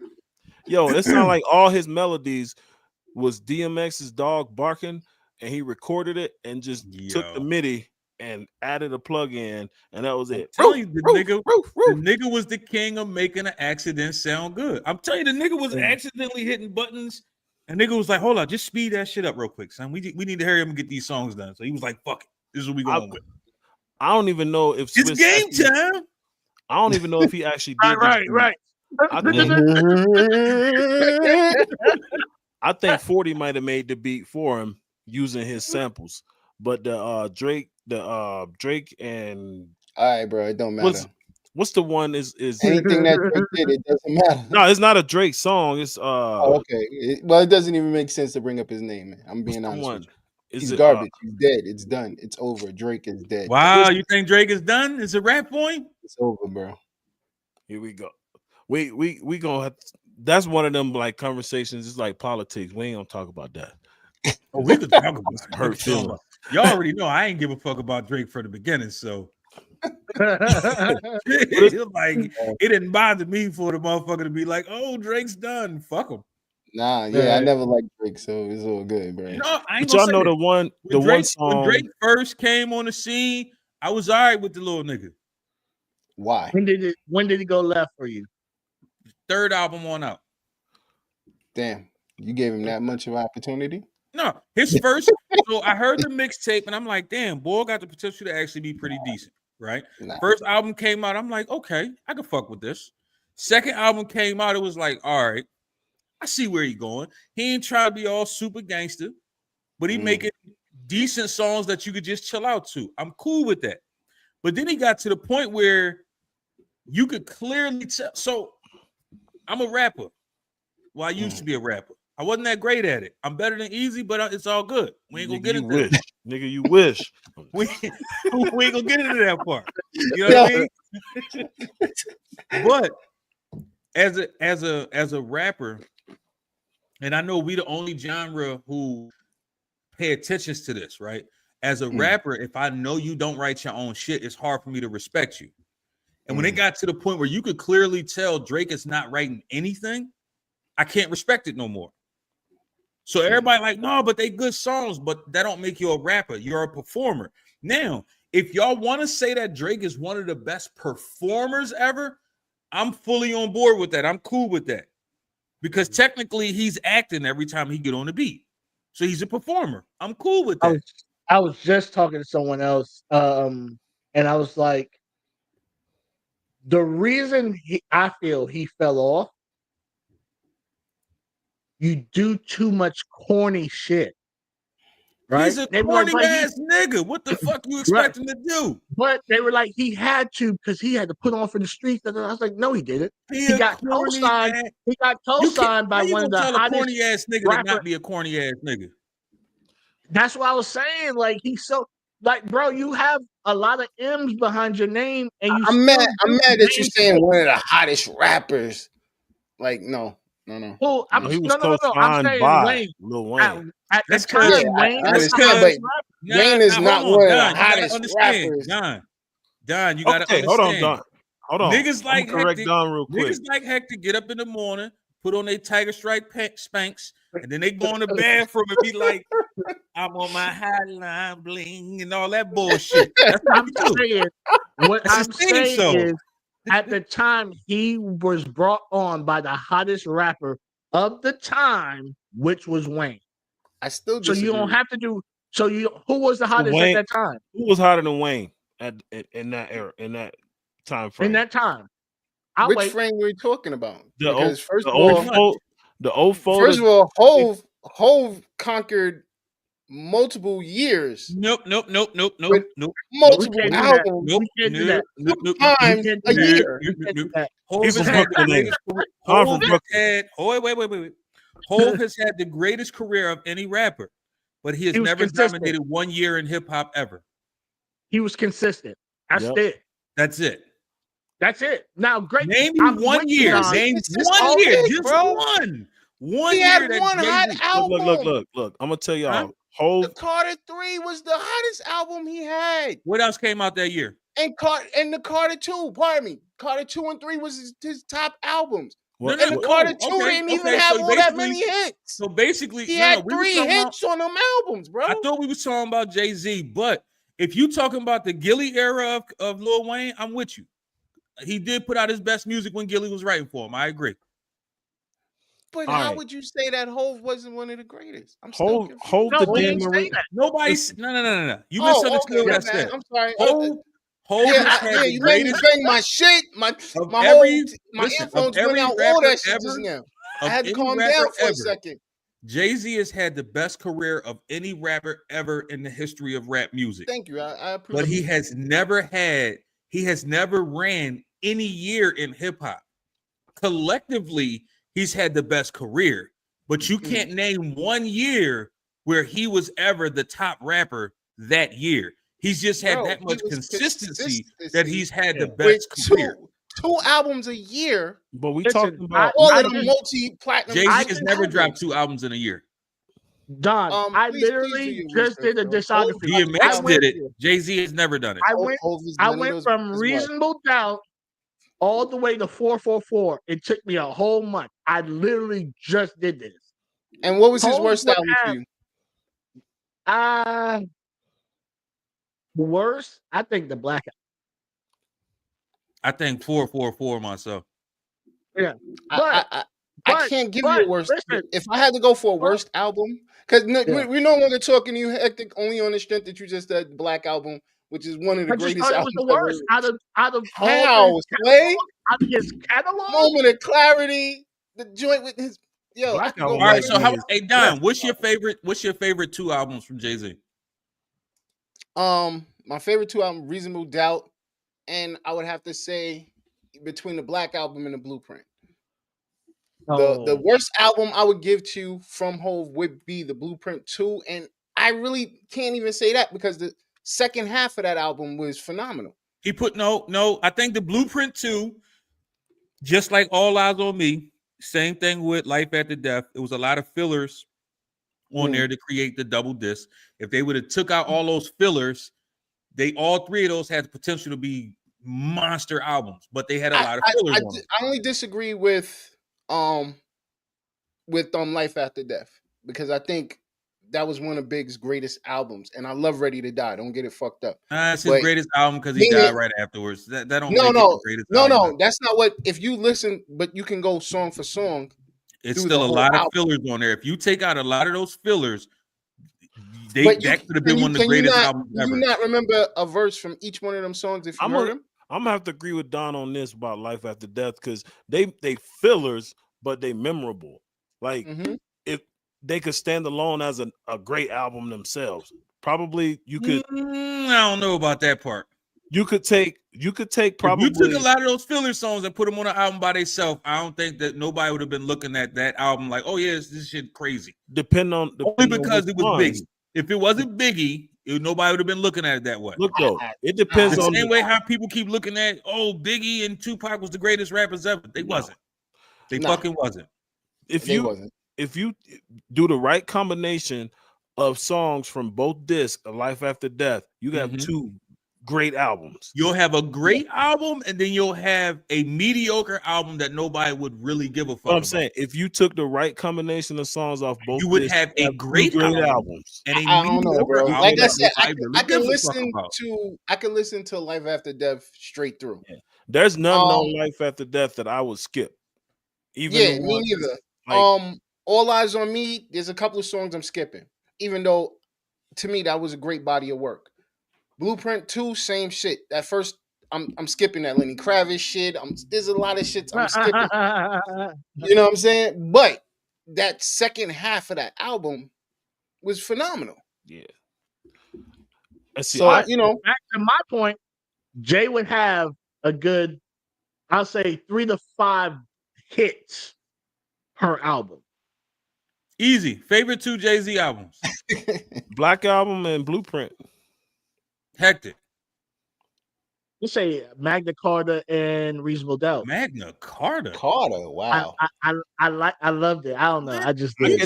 yo, it sounds like all his melodies was DMX's dog barking, and he recorded it and just took the MIDI and added a plug-in, and that was it. I'm telling you, the nigga was the king of making an accident sound good. I'm telling you, the nigga was accidentally hitting buttons, and nigga was like, "Hold on, just speed that shit up real quick, son. We need to hurry up and get these songs done." So he was like, "Fuck it, this is what we going with." I don't even know if it's game time. I don't even know if he actually did. Right. I think 40 might have made the beat for him using his samples, but the Drake and all right, bro, it don't matter. What's the one is anything that Drake did, it doesn't matter. No, it's not a Drake song. It's okay. It doesn't even make sense to bring up his name, man. I'm being honest with you. He's garbage. He's dead. It's done. It's over. Drake is dead. Wow, you think Drake is done? Is it rap point? It's over, bro. Here we go. We gonna have to, that's one of them like conversations. It's like politics. We ain't gonna talk about that. Oh, we could talk about it. Hurt feelings. Y'all already know I ain't give a fuck about Drake from the beginning, so like it didn't bother me for the motherfucker to be like, "Oh, Drake's done." Fuck him. Nah, yeah, I never liked Drake, so it's all good, bro. No, I ain't but y'all know that. one song when Drake first came on the scene, I was all right with the little nigga. Why? When did he go left for you? Third album on out. Damn, you gave him that much of an opportunity? No, his first. So I heard the mixtape and I'm like, damn, boy, got the potential to actually be pretty decent, right? First album came out, I'm like, okay, I can fuck with this. Second album came out, it was like, all right, I see where he going. He ain't trying to be all super gangster, but he making decent songs that you could just chill out to. I'm cool with that. But then he got to the point where you could clearly tell. So I'm a rapper. Well, I used to be a rapper. I wasn't that great at it. I'm better than Easy, but it's all good. We ain't gonna get into that. Nigga, you wish. we ain't gonna get into that part. You know what I mean? But as a rapper, and I know we the only genre who pay attention to this, right? As a rapper, if I know you don't write your own shit, it's hard for me to respect you. And when it got to the point where you could clearly tell Drake is not writing anything, I can't respect it no more. So everybody like, no, but they good songs, but that don't make you a rapper. You're a performer. Now, if y'all want to say that Drake is one of the best performers ever, I'm fully on board with that. I'm cool with that. Because technically he's acting every time he get on the beat. So he's a performer. I'm cool with that. I was just talking to someone else, and I was like, The reason I feel he fell off, you do too much corny shit. Right? He's a corny ass nigga. What the fuck you expect him to do? But they were like, he had to because he had to put on for the streets. And I was like, no, he didn't. He got co-signed. He got co-signed by one of the hottest. How you gonna tell a corny ass nigga to not be a corny ass nigga? That's what I was saying. Like he's so like, bro, you have a lot of M's behind your name, and you. I'm mad that you're saying one of the hottest rappers. Like, no. Well, I'm he was no. I'm saying by Wayne. Lil Wayne. At the time, Wayne was the hottest rapper. Wayne is not one of the hottest rappers. Don, you gotta understand. Hold on, Don. Hold on. Niggas like correct Don real quick. Niggas like Hector get up in the morning, put on their Tiger Stripe Spanx, and then they go in the bathroom and be like, I'm on my hotline bling and all that bullshit. That's what I'm saying. What I'm saying is, at the time, he was brought on by the hottest rapper of the time, which was Wayne. I still disagree. So you don't have to do. So who was the hottest Wayne, at that time? Who was hotter than Wayne in that era, in that time frame? In that time, which frame were we talking about? The first of all, Hove conquered multiple years. Nope. Multiple albums. Times a year. Hove has had the greatest career. Wait. Hove has had the greatest career of any rapper, but he has never dominated 1 year in hip hop ever. He was consistent. That's it. That's it. That's it. Now, great. Name me 1 year. Name 1 year. Just one. 1 he year. Had one hot album. Look. I'm gonna tell y'all. Hove. The Carter 3 was the hottest album he had. What else came out that year? And the Carter 2. Pardon me. Carter 2 and 3 was his top albums. Well, and the Carter 2 didn't even have all that many hits. So basically, he had 3 hits on them albums, bro. I thought we were talking about Jay-Z, but if you talking about the Gilly era of Lil Wayne, I'm with you. He did put out his best music when Gilly was writing for him. I agree. But how would you say that Hove wasn't one of the greatest? I'm Hove the damn Nobody's no. You misunderstood what I said. I'm sorry. Hove you made me bang my shit. My earphones went out. All that shit just now. I had to calm down for a second. Jay-Z has had the best career of any rapper ever in the history of rap music. Thank you. I appreciate it. But he has never ran any year in hip hop. Collectively, he's had the best career, but you can't name 1 year where he was ever the top rapper that year. He's just had that much consistency that he's had the best career. Two albums a year. But we talking about all of them multi-platinum. Jay-Z has never dropped 2 albums in a year. Don, I literally just did a discography. DMX did it. Jay-Z has never done it. I went from Reasonable Doubt all the way to 444. It took me a whole month. I literally just did this. And what was his worst album for you? Worst? I think the Black Album. I think 444 myself. Yeah. I can't give you a worst. Listen, if I had to go for a worst album, because we no longer talking to you, Hectic, only on the strength that you just said Black Album, which is one of the greatest albums. It was the worst out of how Slay? Out of his catalog. Moment of Clarity, the joint with his all right. So hey Don, what's your favorite 2 albums from Jay-Z? My favorite 2 albums, Reasonable Doubt, and I would have to say between the Black Album and the Blueprint. The worst album I would give to from Hove would be the Blueprint 2, and I really can't even say that because the second half of that album was phenomenal. He put no. I think the Blueprint 2, just like All Eyes on Me, same thing with Life After Death. It was a lot of fillers on there to create the double disc. If they would have took out all those fillers, all 3 of those had the potential to be monster albums, but they had a lot of fillers on them. I only disagree with Life After Death because I think that was one of Big's greatest albums, and I love Ready to Die. Don't get it fucked up. It's his greatest album because he died right afterwards. That don't make it the greatest album. No, that's not what. If you listen, but you can go song for song. It's still a lot of fillers on there. If you take out a lot of those fillers, that could have been one of the greatest albums ever. Do you not remember a verse from each one of them songs if you heard them? I'm gonna have to agree with Don on this about Life After Death because they fillers, but they memorable. Like if they could stand alone as a great album themselves, probably you could. I don't know about that part. You could take probably. If you took a lot of those filler songs and put them on an album by themselves, I don't think that nobody would have been looking at that album like, oh yeah, this shit crazy. Only because it was Biggie. If it wasn't Biggie, nobody would have been looking at it that way. Look though, it depends the on same way how people keep looking at, oh, Biggie and Tupac was the greatest rappers ever. They wasn't. They fucking wasn't. If you do the right combination of songs from both discs, A Life After Death, you have two great albums. You'll have a great album, and then you'll have a mediocre album that nobody would really give a fuck about. I'm saying, if you took the right combination of songs off both, you would have a great albums and a mediocre album. Like I said, I can listen to Life After Death straight through. Yeah. There's none on Life After Death that I would skip. Even me neither. Like, All Eyes on Me. There's a couple of songs I'm skipping, even though to me that was a great body of work. Blueprint 2, same shit. That first, I'm skipping that Lenny Kravitz shit. There's a lot of shit I'm skipping. You know what I'm saying? But that second half of that album was phenomenal. Yeah. So back to my point, Jay would have a good, I'll say 3 to 5 hits per album. Easy. Favorite 2 Jay-Z albums? Black Album and Blueprint. Hectic. You say Magna Carta and Reasonable Doubt. Magna Carta. Wow. I loved it. I don't know. I just did.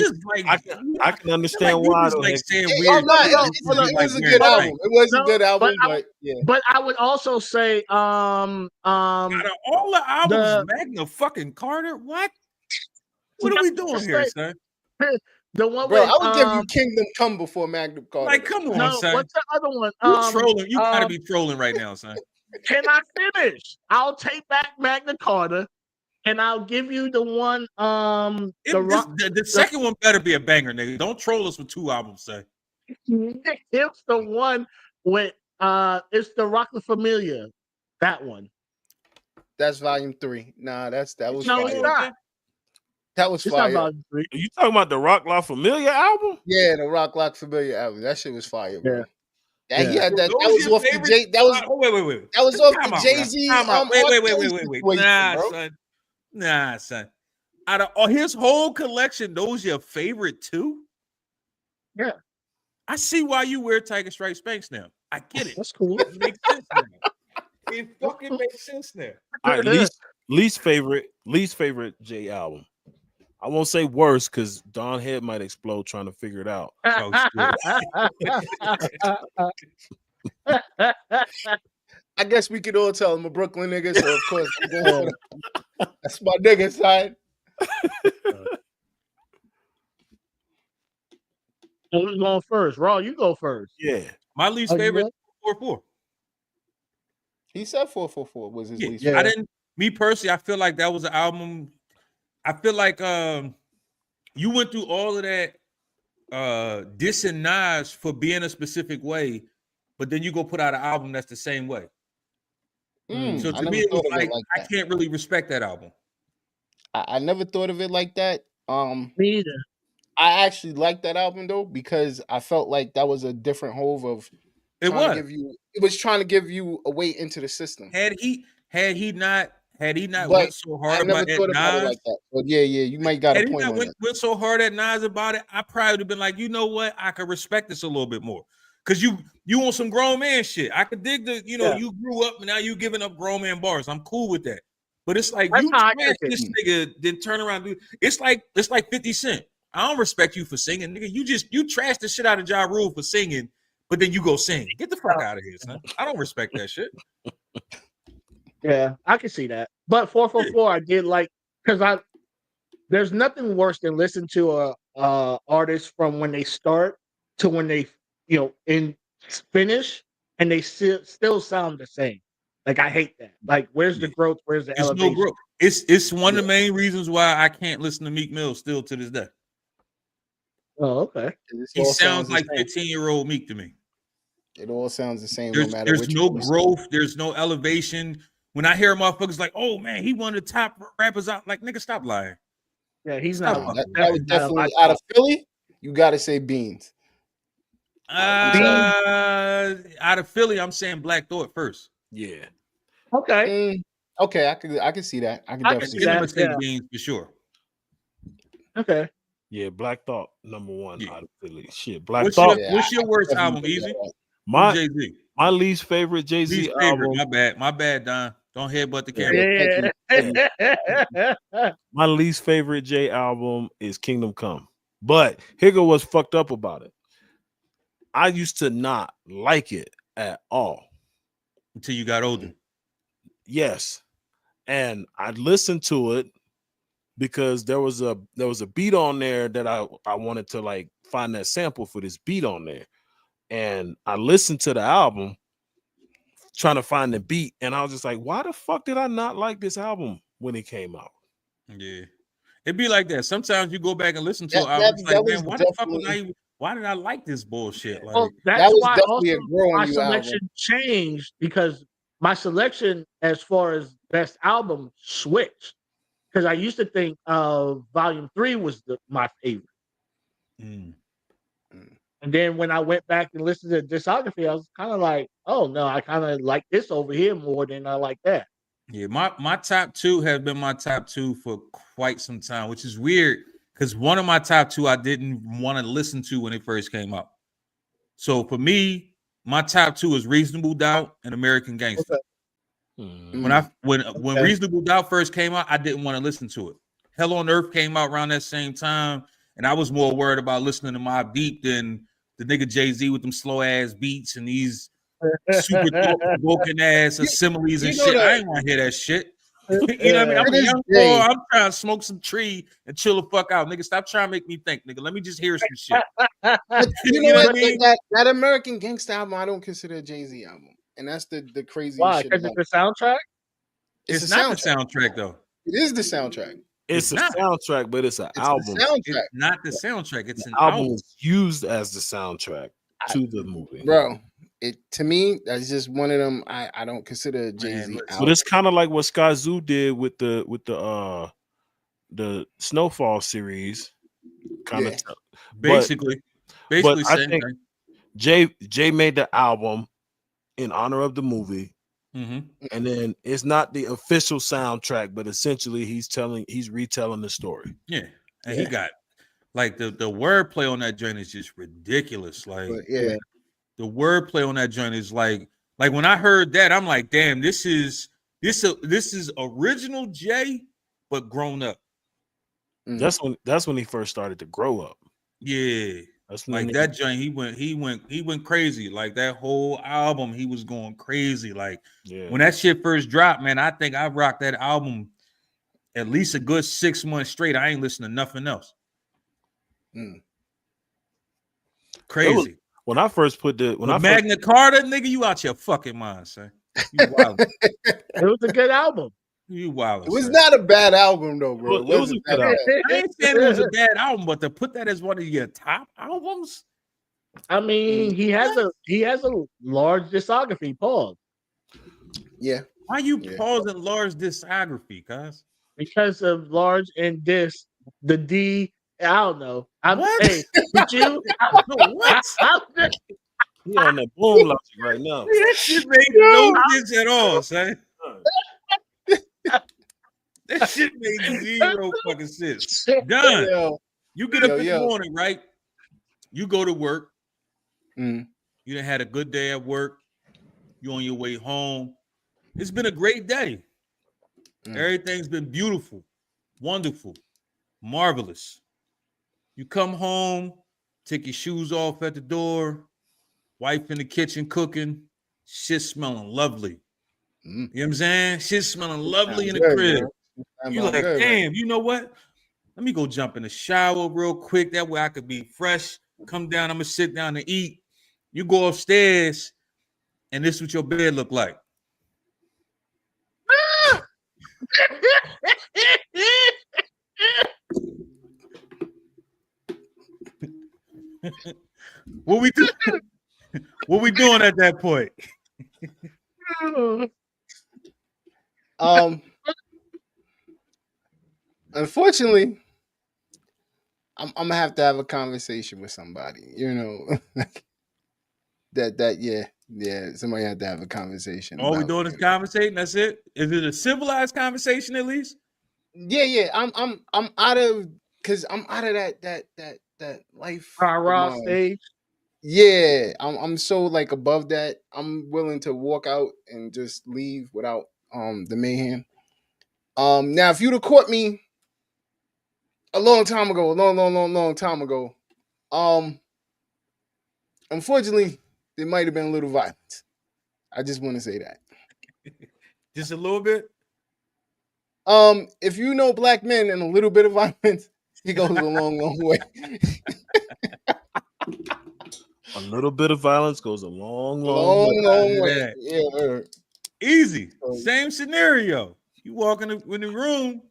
I can understand why. Like saying weird. It was a good album. It was a good album, but yeah. But I would also say out of all the albums, Magna fucking Carta. What are we doing here, son? The one bro, I would give you Kingdom Come before Magna Carta. Like, come on, son. What's the other one? You're trolling. You gotta be trolling right now, son. Can I finish? I'll take back Magna Carta, and I'll give you the one. The second one better be a banger, nigga. Don't troll us with 2 albums, son. It's the one with it's the Rock La Familia. That one. That's volume 3. Nah, that was no, fire. It's not. That was fire. Are you talking about the Rock La Familia album? Yeah, the Rock La Familia album. That shit was fire, bro. Yeah. He had that. That was off the Jay. That was wait. That was off the Jay-Z. Wait. Nah, son. Out of his whole collection, those your favorite 2? Yeah. I see why you wear Tiger Stripe Spanx now. I get it. That's cool. It makes sense now. It fucking makes sense now. All right, least favorite Jay album. I won't say worse because Don head might explode trying to figure it out. Oh, I guess we could all tell I'm a Brooklyn nigga, so of course that's my nigga side. Who's going first? Raw, you go first. Yeah. My least favorite 4-4. He said 444 was his least favorite. I didn't. Me personally, I feel like that was an album. I feel like you went through all of that dissing Nas for being a specific way, but then you go put out an album that's the same way. So to me, it was like I can't really respect that album. I never thought of it like that. Me either. I actually liked that album though because I felt like that was a different Hove of. It was trying to give you a way into the system. Had he not went so hard about that Nas, like that. But yeah, you might got a point on that. Went so hard at Nas about it, I probably would have been like, you know what, I could respect this a little bit more. Cause you want some grown man shit. I could dig the, you grew up and now you giving up grown man bars. I'm cool with that. But it's like you trash this nigga, then turn around and do it's like 50 Cent. I don't respect you for singing, nigga. You trash the shit out of Ja Rule for singing, but then you go sing. Get the fuck out of here, son. I don't respect that shit. Yeah, I can see that. But 444, I did like because there's nothing worse than listening to a artist from when they start to when they finish and they still sound the same. Like I hate that. Like where's the growth? Where's the elevation? No growth. It's one of the main reasons why I can't listen to Meek Mill still to this day. Oh, okay. He sounds like 15-year-old Meek to me. It all sounds the same, no matter There's which no one. growth. There's no elevation. When I hear motherfuckers like, "Oh man, he one of the top rappers out," like nigga, stop lying. Yeah, he's Stop not. fucking That was lying. definitely out of Philly. You got to say Beans. I'm sorry. Out of Philly, I'm saying Black Thought first. Yeah. Okay. Okay, I can see that. I can I can definitely see see Then I'm that. gonna say yeah. Beans for sure. Okay. Yeah, Black Thought #1 Yeah. out of Philly. Shit, Black What's Thought. your What's your worst definitely album, think Easy? that. My Jay Z. my least favorite Jay Z Least favorite. album. My bad, Don. Don't headbutt the camera. Yeah, thank you. Yeah. My least favorite Jay album is Kingdom Come. But here go what's fucked up about it. I used to not like it at all. Until you got older. Yes. And I listened to it because there was a beat on there that I wanted to like find that sample for this beat on there. And I listened to the album trying to find the beat, and I was just like, why the fuck did I not like this album when it came out? Yeah. It'd be like that. Sometimes you go back and listen to That, an album, it's that like, was man, why the fuck was definitely why did I like this bullshit? Yeah. Like, Well, that that's was why definitely also a growing my you album. selection changed because my selection as far as best album switched. Because I used to think Volume 3 was my favorite. And then when I went back and listened to the discography, I was kind of like, oh no, I kind of like this over here more than I like that. yeah, my top two have been my top two for quite some time, which is weird because one of my top two I didn't want to listen to when it first came out. So for me, my top two is Reasonable Doubt and American Gangster. Okay. When Reasonable Doubt first came out, I didn't want to listen to it. Hell on Earth came out around that same time, and I was more worried about listening to Mobb Deep than the nigga Jay-Z with them slow ass beats and these super thought-provoking ass assemblies and shit. I ain't want to hear that shit. You know what I mean? I'm a young boy. I'm trying to smoke some tree and chill the fuck out. Nigga, stop trying to make me think, nigga. Let me just hear some shit. You know what? I mean? That American Gangsta album, I don't consider a Jay-Z album. And that's the craziest Why? shit Because about it's the soundtrack? It's not the soundtrack, though. It is the soundtrack. It's a soundtrack, but it's an album. It's not the soundtrack. It's an album is used as the soundtrack to the movie. Bro, to me, that's just one of them. I don't consider a Jay-Z album. But it's kind of like what Sky Zoo did with the Snowfall series. Kind of basically but I same think thing. Jay made the album in honor of the movie. Mm-hmm. And then it's not the official soundtrack, but essentially he's retelling the story. Yeah. And he got like the wordplay on that joint is just ridiculous. Like the wordplay on that joint is like when I heard that, I'm like, damn, this is original Jay, but grown up. That's when he first started to grow up. Yeah. That's like that joint, he went crazy. Like that whole album, he was going crazy. Like when that shit first dropped, man, I think I rocked that album at least a good 6 months straight. I ain't listening to nothing else. Crazy. When I first put Magna Carta, nigga, you out your fucking mind, son. You wild. It was a good album. You wild. It was not a bad album though, bro. It was a good album. I ain't saying it was a bad album, but to put that as one of your top albums, I mean, he has a large discography. Pause. Yeah. Why you pausing large discography, guys? Because of large and the D. I don't know. Hey, did you? What? He on that boom logic right now. That shit made no sense at all, son. That shit made zero fucking sense. Done. You get up in the morning, right? You go to work. You done had a good day at work. You on your way home. It's been a great day. Everything's been beautiful, wonderful, marvelous. You come home, take your shoes off at the door, wife in the kitchen cooking, shit smelling lovely. You know what I'm saying? Shit smelling lovely in the crib. You like, damn, you know what? Let me go jump in the shower real quick. That way I could be fresh. Come down, I'm gonna sit down and eat. You go upstairs, and this is what your bed look like. What we do? What we doing at that point? Unfortunately, I'm gonna have to have a conversation with somebody. You know, yeah. Somebody had to have a conversation. All we about, doing is conversating. That's it. Is it a civilized conversation at least? Yeah. I'm out of because I'm out of that life of Rah mine. stage. Yeah, I'm so like above that. I'm willing to walk out and just leave without the mayhem. Now if you'd have caught me a long time ago, long time ago, um, unfortunately, there might have been a little violence. I just want to say that. Just a little bit. If you know black men and a little bit of violence, it goes a long way. A little bit of violence goes a long long way. That. Yeah. Easy. Same scenario. You walk in the room.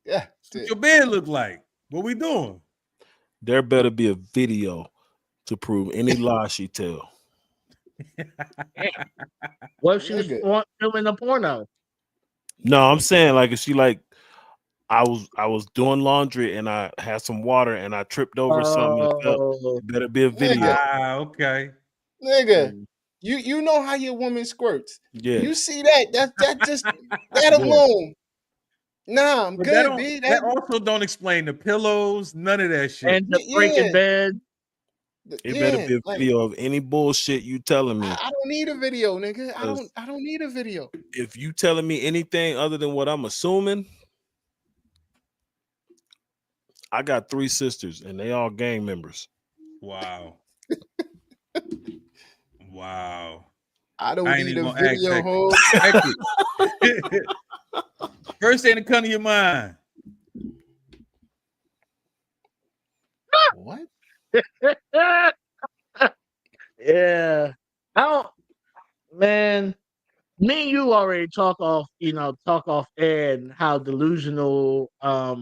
Yeah. What your bed look like? What we doing? There better be a video to prove any lie she tell. What if she was filming a porno? No, I'm saying like if she like I was doing laundry and I had some water and I tripped over something and fell. It better be a video. Okay. Nigga, you know how your woman squirts. Yeah. You see that just that alone. Nah, I'm But good, B. That also don't explain the pillows, none of that shit. And the breaking bed. It better be a video of any bullshit you telling me. I don't need a video, nigga. I don't need a video. If you telling me anything other than what I'm assuming, I got 3 sisters and they all gang members. Wow. Wow. I don't need a video, ho. First thing to come to your mind. What? Yeah. I don't, man. Me and you already talk off air and how delusional a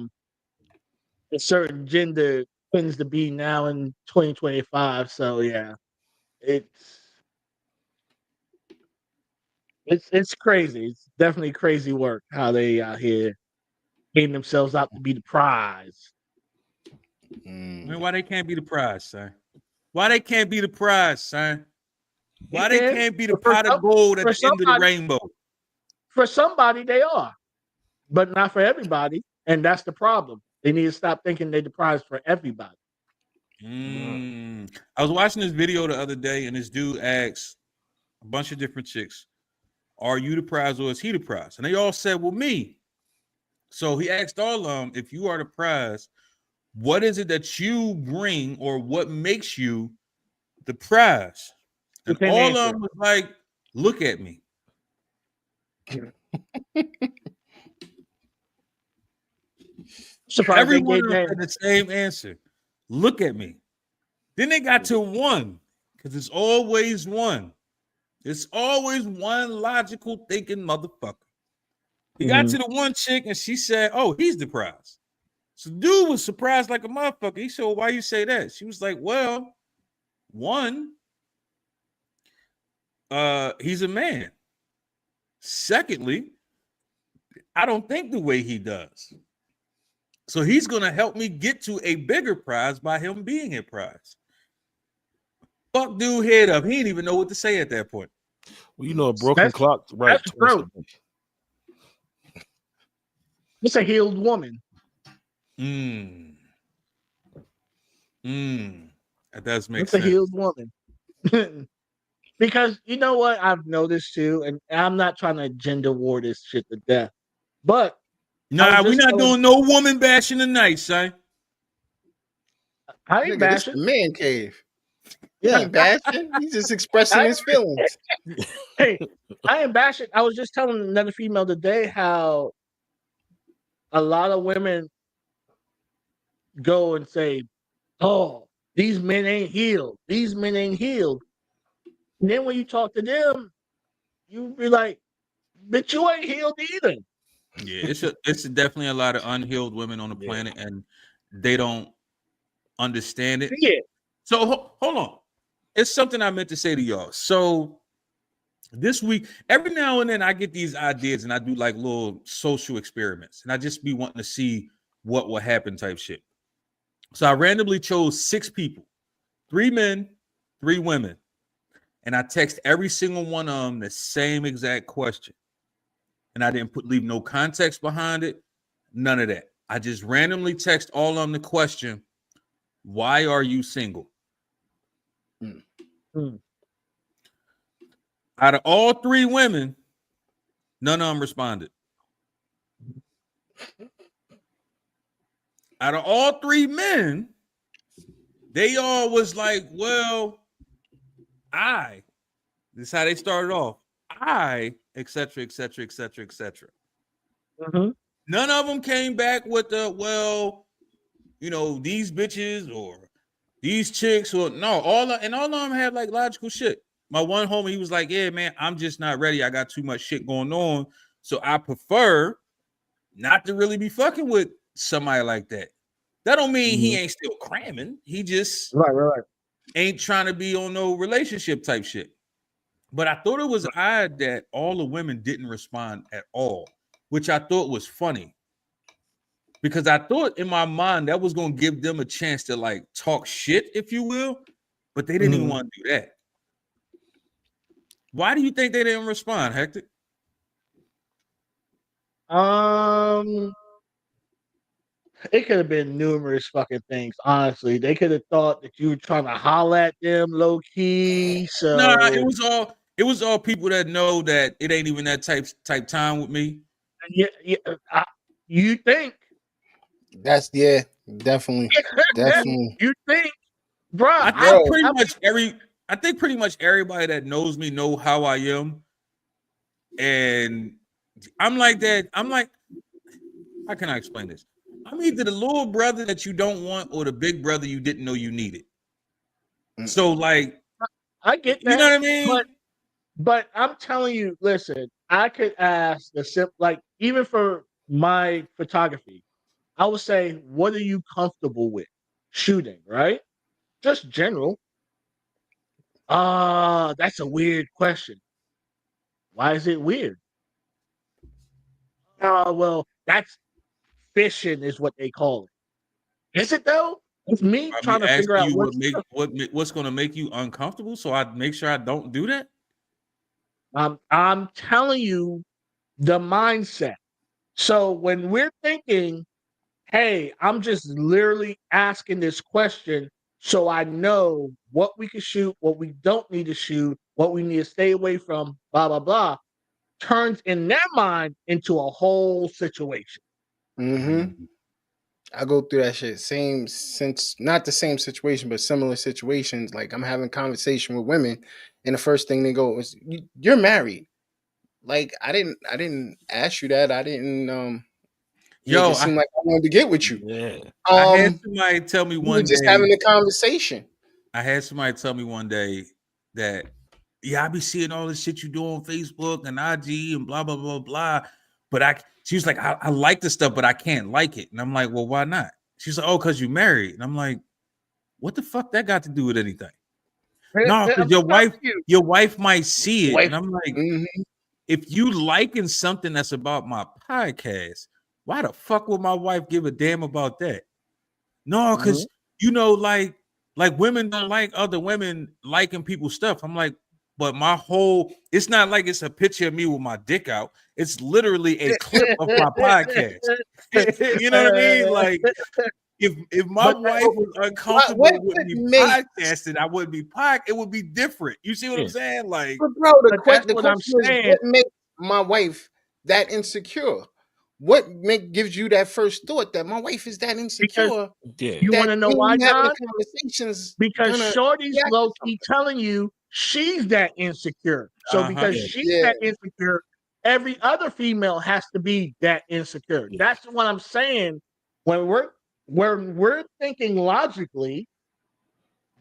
certain gender tends to be now in 2025. So yeah, it's crazy. It's definitely crazy work how they out here getting themselves out to be the prize. Man, why they can't be the prize, son? Why they can't be the prize, son? Why they can't be the pot of gold at the end of the rainbow? For somebody, they are, but not for everybody, and that's the problem. They need to stop thinking they're the prize for everybody. I was watching this video the other day, and this dude asked a bunch of different chicks, "Are you the prize or is he the prize?" And they all said, "Well, me." So he asked all of them, "If you are the prize, what is it that you bring, or what makes you the prize?" And all of them was like, "Look at me." Everyone had the same answer. Look at me. Then they got to one, because it's always one. It's always one logical thinking motherfucker. He got to the one chick and she said, "Oh, he's the prize." So dude was surprised like a motherfucker. He said, "Well, why you say that?" She was like, "Well, one, he's a man. Secondly, I don't think the way he does. So he's going to help me get to a bigger prize by him being a prize." Fuck dude head up. He didn't even know what to say at that point. Well, you know, a broken clock, right? It's a healed woman. That does make it's sense. It's a healed woman. Because you know what I've noticed too, and I'm not trying to gender war this shit to death, but nah, we're not doing no woman bashing tonight, son. I ain't bashing. This the man cave. He ain't bashing. He's just expressing his feelings. Hey, I ain't bashing. I was just telling another female today how a lot of women go and say, "Oh, these men ain't healed. These men ain't healed." And then when you talk to them, you be like, "But you ain't healed either." Yeah, it's definitely a lot of unhealed women on the planet, and they don't understand it. Yeah. So hold on. it's something I meant to say to y'all. So this week, every now and then I get these ideas and I do like little social experiments, and I just be wanting to see what will happen type shit. So I randomly chose 6 people, 3 men, 3 women, and I text every single one of them the same exact question. And I didn't leave no context behind it, none of that. I just randomly text all of them the question, why are you single? Out of all 3 women, none of them responded. Out of all 3 men, they all was like, well, this is how they started off. Etc., etc., etc., etc. None of them came back with the, well, you know, these bitches or these chicks or no, all of them had like logical shit. My one homie, he was like, yeah, man, I'm just not ready. I got too much shit going on. So I prefer not to really be fucking with somebody like that. That don't mean he ain't still cramming. He just ain't trying to be on no relationship type shit. But I thought it was odd that all the women didn't respond at all, which I thought was funny. Because I thought in my mind that was going to give them a chance to like talk shit, if you will. But they didn't even want to do that. Why do you think they didn't respond, Hector? It could have been numerous fucking things, honestly. They could have thought that you were trying to holler at them low key. So Nah, it was all people that know that it ain't even that type time with me. Yeah, you think That's definitely. You think, bro? I think pretty much everybody that knows me know how I am, and I'm like that. I'm like, how can I explain this? I'm either the little brother that you don't want or the big brother you didn't know you needed. So, like, I get that. You know what I mean? But I'm telling you, listen, I could ask the simple, like, even for my photography, I would say, what are you comfortable with shooting, right? Just general. That's a weird question. Why is it weird? Well, that's fishing is what they call it. Is it though? It's me trying to figure out what's going to make you uncomfortable, so I make sure I don't do that. I'm telling you the mindset. So when we're thinking, hey, I'm just literally asking this question so I know what we can shoot, what we don't need to shoot, what we need to stay away from, blah, blah, blah, turns in their mind into a whole situation. I go through that shit. Not the same situation, but similar situations. Like I'm having conversation with women, and the first thing they go is, "You're married." Like I didn't ask you that. I didn't make it seem like I wanted to get with you. Yeah. I had somebody tell me we one were just day. having a conversation. I had somebody tell me one day that, yeah, I be seeing all this shit you do on Facebook and IG and blah blah blah blah. But she was like, I like this stuff, but I can't like it. And I'm like, well, why not? She's like, oh, because you married. And I'm like, what the fuck that got to do with anything? No, because your wife might see it. And I'm like, if you liking something that's about my podcast, why the fuck would my wife give a damn about that? No, because you know, like women don't like other women liking people's stuff. I'm like, but it's not like it's a picture of me with my dick out. It's literally a clip of my podcast. You know what I mean? Like, if my wife was uncomfortable with me podcasting, I wouldn't be it would be different. You see what I'm saying? Like, but bro, the question is, what makes my wife that insecure? What gives you that first thought that my wife is that insecure? You want to know why, John? Conversations because Shorty's low key telling you she's that insecure. So because she's that insecure, every other female has to be that insecure. That's what I'm saying. When we're thinking logically,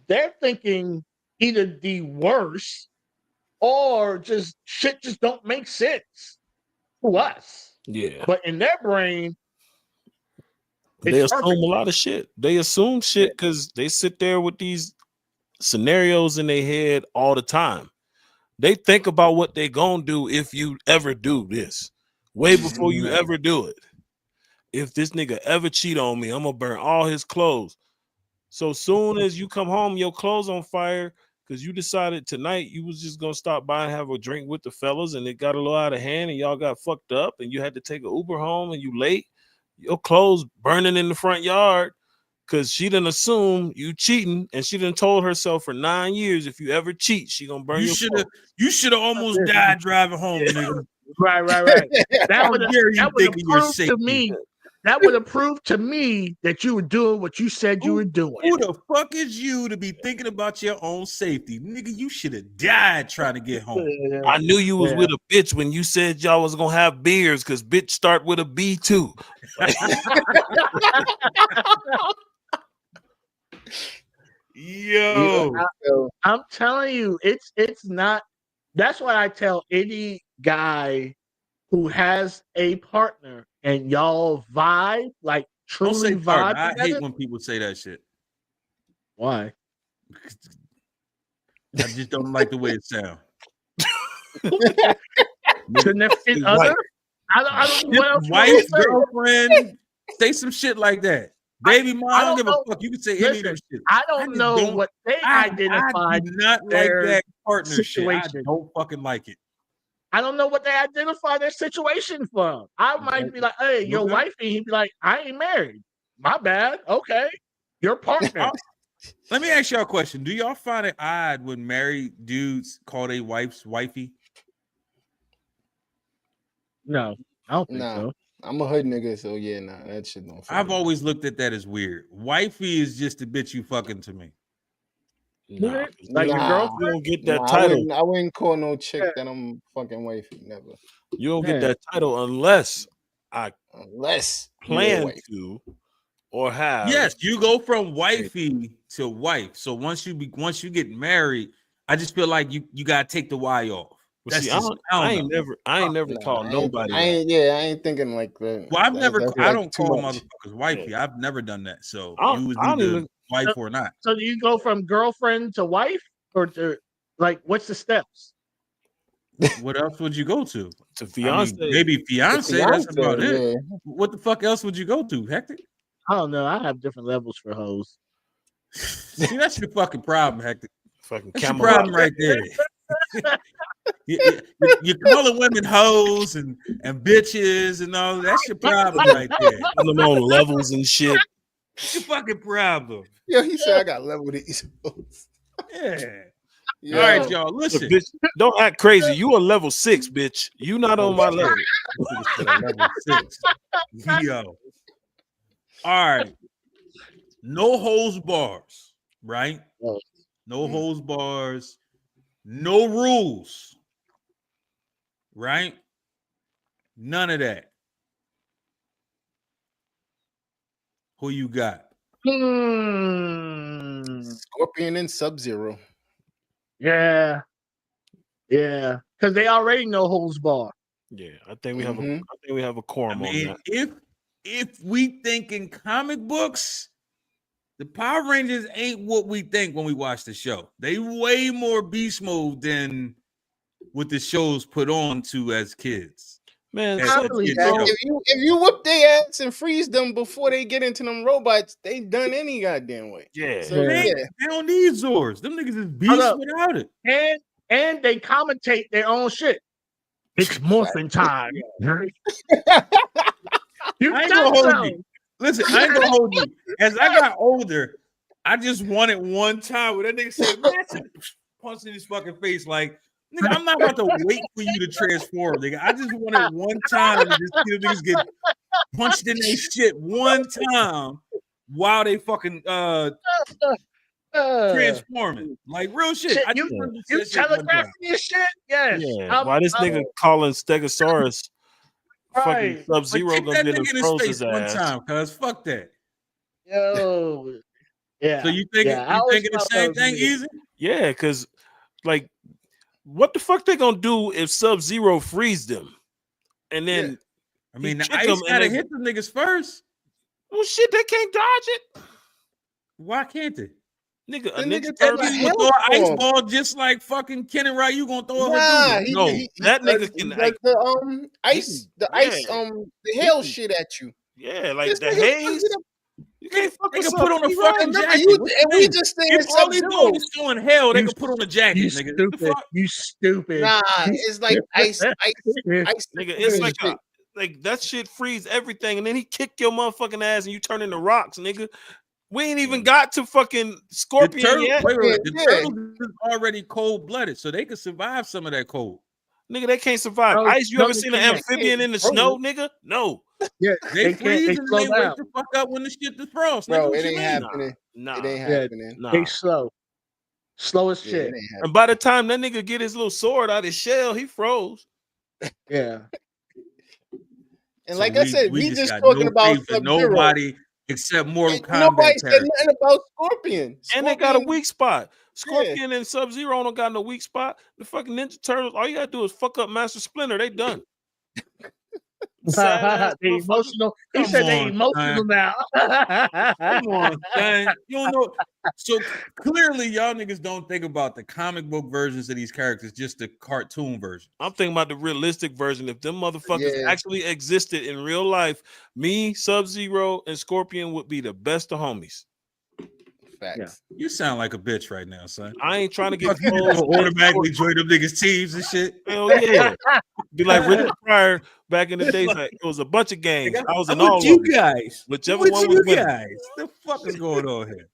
they're thinking either the worst or just shit just don't make sense to us. Yeah. But in their brain, they assume a lot of shit. They assume shit because they sit there with these scenarios in their head all the time. They think about what they gonna do if you ever do this, way before you ever do it. If this nigga ever cheat on me, I'm gonna burn all his clothes. So soon as you come home, your clothes on fire because you decided tonight you was just gonna stop by and have a drink with the fellas, and it got a little out of hand, and y'all got fucked up, and you had to take an Uber home, and you late. Your clothes burning in the front yard because she didn't assume you cheating, and she done told herself for 9 years if you ever cheat, she gonna burn your clothes. You should have almost died driving home, nigga. Right. That would have proved to me. That would have proved to me that you were doing what you said you were doing. Who the fuck is you to be thinking about your own safety? Nigga, you should have died trying to get home. I knew you was with a bitch when you said y'all was gonna have beers because bitch start with a B too. Yo, I'm telling you, it's not. That's why I tell any guy who has a partner and y'all vibe, like don't say truly partner. vibe I together. hate when people say that shit. Why? I just don't like the way it sounds. Significant other? I don't know what else wife, girlfriend, say some shit like that. Baby mom, I don't give a fuck. You can say any of them shit. I don't know what they identified. I do not like that partner shit. I don't fucking like it. I don't know what they identify their situation from. I might be like, hey, your wife, and he'd be like, I ain't married. My bad. Okay. Your partner. Let me ask y'all a question. Do y'all find it odd when married dudes call their wives wifey? No, I don't think so. I'm a hood nigga, so yeah, that shit don't. I've always looked at that as weird. Wifey is just a bitch you fucking to me. Nah, like your girlfriend. You don't get that title. I wouldn't call no chick that I'm fucking wifey. Never. You don't get that title unless I plan to or have. Yes, you go from wifey to wife. So once you get married, I just feel like you gotta take the Y off. See, I ain't never called nobody. I ain't thinking like that. Well, I don't call motherfuckers wifey. Yeah. I've never done that. So you was either wife or not. So do you go from girlfriend to wife, or to what's the steps? What else would you go to? To fiance, maybe fiance. That's about it. What the fuck else would you go to, Hector? I don't know. I have different levels for hoes. See, that's your fucking problem, Hector. Fucking that's your problem right there. You're calling women hoes and bitches and all. That's your problem right there. Putting them on levels and shit. That's your fucking problem. Yeah, he said I got level these hoes. Yeah. All right, y'all. Listen. Bitch, don't act crazy. You a level 6, bitch. You not on my level. Level 6. Yo. All right. No holds bars, right? No holds bars. No rules, right? None of that. Who you got? Scorpion and Sub-Zero. Yeah, because they already know holds bar. Yeah, I think we have a quorum on that. If we think in comic books, the Power Rangers ain't what we think when we watch the show. They way more beast mode than what the shows put on to as kids. Man, if you whoop their ass and freeze them before they get into them robots, they done any goddamn way. Yeah. So they don't need Zords. Them niggas is beasts without it. And they commentate their own shit. It's morphin' time. I ain't gonna hold you. Listen, I ain't gonna hold you. As I got older, I just wanted one time where that nigga said, man, punch in his fucking face like, nigga, I'm not about to wait for you to transform, nigga. I just wanted one time to just see the niggas get punched in their shit one time while they fucking transforming. Like real shit. You telegraphing your shit? Yes. Yeah. Why this nigga calling Stegosaurus fucking Sub-Zero gonna get him froze his ass? One time, cuz fuck that. Yo. Yeah. So you thinking the same thing, Easy? Yeah, because like what the fuck they gonna do if Sub-Zero frees them? And then I mean the ice gotta hit the niggas first. Well shit, they can't dodge it. Why can't they? Nigga, a The Ninja nigga Turtle. took a You gonna throw an ice hailstorm. ball just like fucking Ken and Ray. You gonna throw a Nah, Hadouken. No, that nigga he can does like the ice, yeah, the he hail can, shit at you. yeah, like This the nigga fucked it haze. up. You can't fuck They with can put on a Sub-Zero. fucking Remember, jacket. What you and we mean? just saying If all they Sub-Zero. doing is throwing hell, they You can put on a you jacket, nigga. The stupid. fuck? You stupid. Nah, You it's like ice Nigga, it's like shit. like that shit freeze everything, and then he kick your motherfucking ass, and you turn into rocks, nigga. We ain't even got to fucking The Scorpion turtle, yet, wait. The Yeah. turtles is already cold blooded, so they can survive some of that cold. nigga. They can't survive No, ice. You no, ever they seen an can't. amphibian in the Frozen. snow, nigga? No, Yeah, They they can't. freeze They and then slow they wake down. the fuck up when the shit defrost. Bro, Nigga, what it you ain't mean? happening. nah, It ain't Yeah, happening. nah. they slow. Slow as Yeah, it shit. ain't happening. And by the time that nigga get his little sword out his shell, he froze. Yeah. And So like I said, we we just just got talking no about faith in Sub-Zero. nobody except Mortal Nobody Kombat said characters. nothing about Scorpion. And they got a Scorpion, weak spot. Scorpion and Sub-Zero don't got no weak spot. The fucking Ninja Turtles, all you gotta do is fuck up Master Splinter. They done. Sad ass They motherfucker. emotional. He Come said they on, emotional son. now. Come on, son. You don't know. So clearly, y'all niggas don't think about the comic book versions of these characters, just the cartoon version. I'm thinking about the realistic version. If them motherfuckers Yeah. actually existed in real life, me, Sub-Zero, and Scorpion would be the best of homies. Facts. You sound like a bitch right now, son. I ain't trying to get Fuck, you just close. gonna automatically join them niggas' teams and shit. Hell yeah. Be like Richard Pryor back in the days. Like, it was a bunch of gangs. I was in I'm all with of you them. guys. Whichever I'm one with was you winning. guys. The fuck is going on here?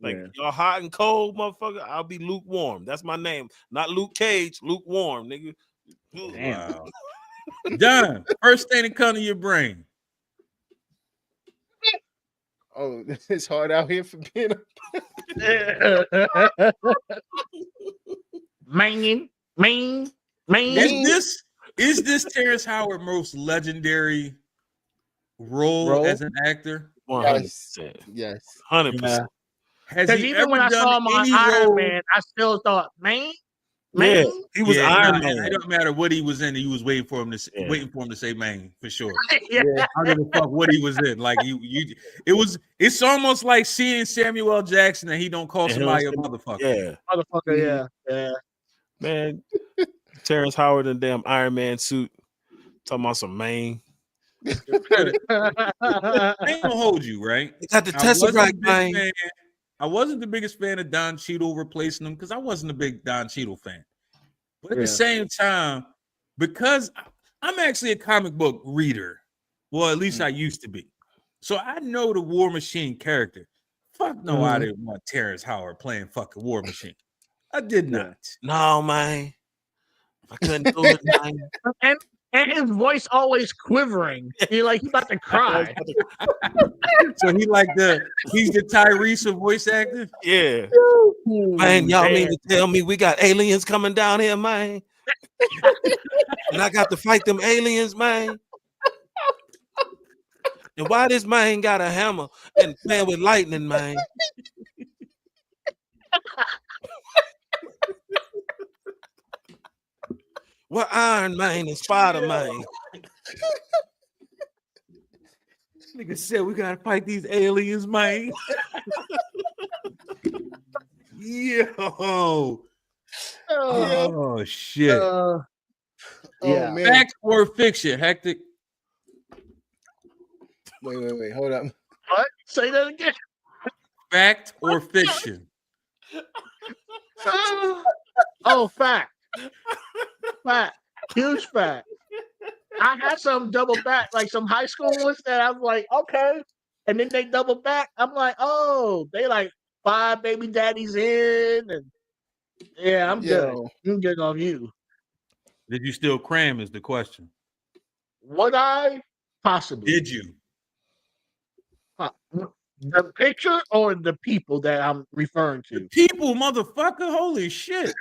Like, y'all hot and cold, motherfucker. I'll be lukewarm. That's my name. Not Luke Cage, lukewarm, nigga. Wow. Done. First thing that come to your brain. Oh, it's hard out here for being Mangin, main. Is this Terrence Howard's most legendary role as an actor? 100%. Yes. 100%. Has Because he even ever when I done saw him on any Iron role? Man, I still thought, man. Yeah, he was Iron Man. It don't matter what he was in. He was waiting for him to say "man" for sure. Yeah. I don't give a fuck what he was in. Like it's almost like seeing Samuel L. Jackson and he don't call somebody a motherfucker. Yeah, motherfucker. Yeah. man. Terrence Howard in damn Iron Man suit, talking about some man. I ain't gonna hold you, right? They got the Tesseract, man. I wasn't the biggest fan of Don Cheadle replacing him because I wasn't a big Don Cheadle fan. But at the same time, because I'm actually a comic book reader, well, at least I used to be. So I know the War Machine character. Fuck no, I didn't want Terrence Howard playing fucking War Machine. I did not. No, man. I couldn't do it, man. And his voice always quivering. He about to cry. So he's the Tyrese of voice acting? Yeah. Man, y'all mean to tell me we got aliens coming down here, man? And I got to fight them aliens, man? And why this man got a hammer and playing with lightning, man? What Iron Man and Spider Man? Nigga said we gotta fight these aliens, man. Yo. Oh shit. Man. Fact or fiction, Hectic? Wait. Hold up. What? Say that again. Fact or fiction? Fact. Fact. Huge fact. I had some double back, like some high school ones that I was like, okay. And then they double back. I'm like, oh, they like 5 baby daddies in. And yeah, I'm good. I'm good on you. Did you still cram is the question. Would I? Possibly. Did you? The picture or the people that I'm referring to? The people, motherfucker. Holy shit.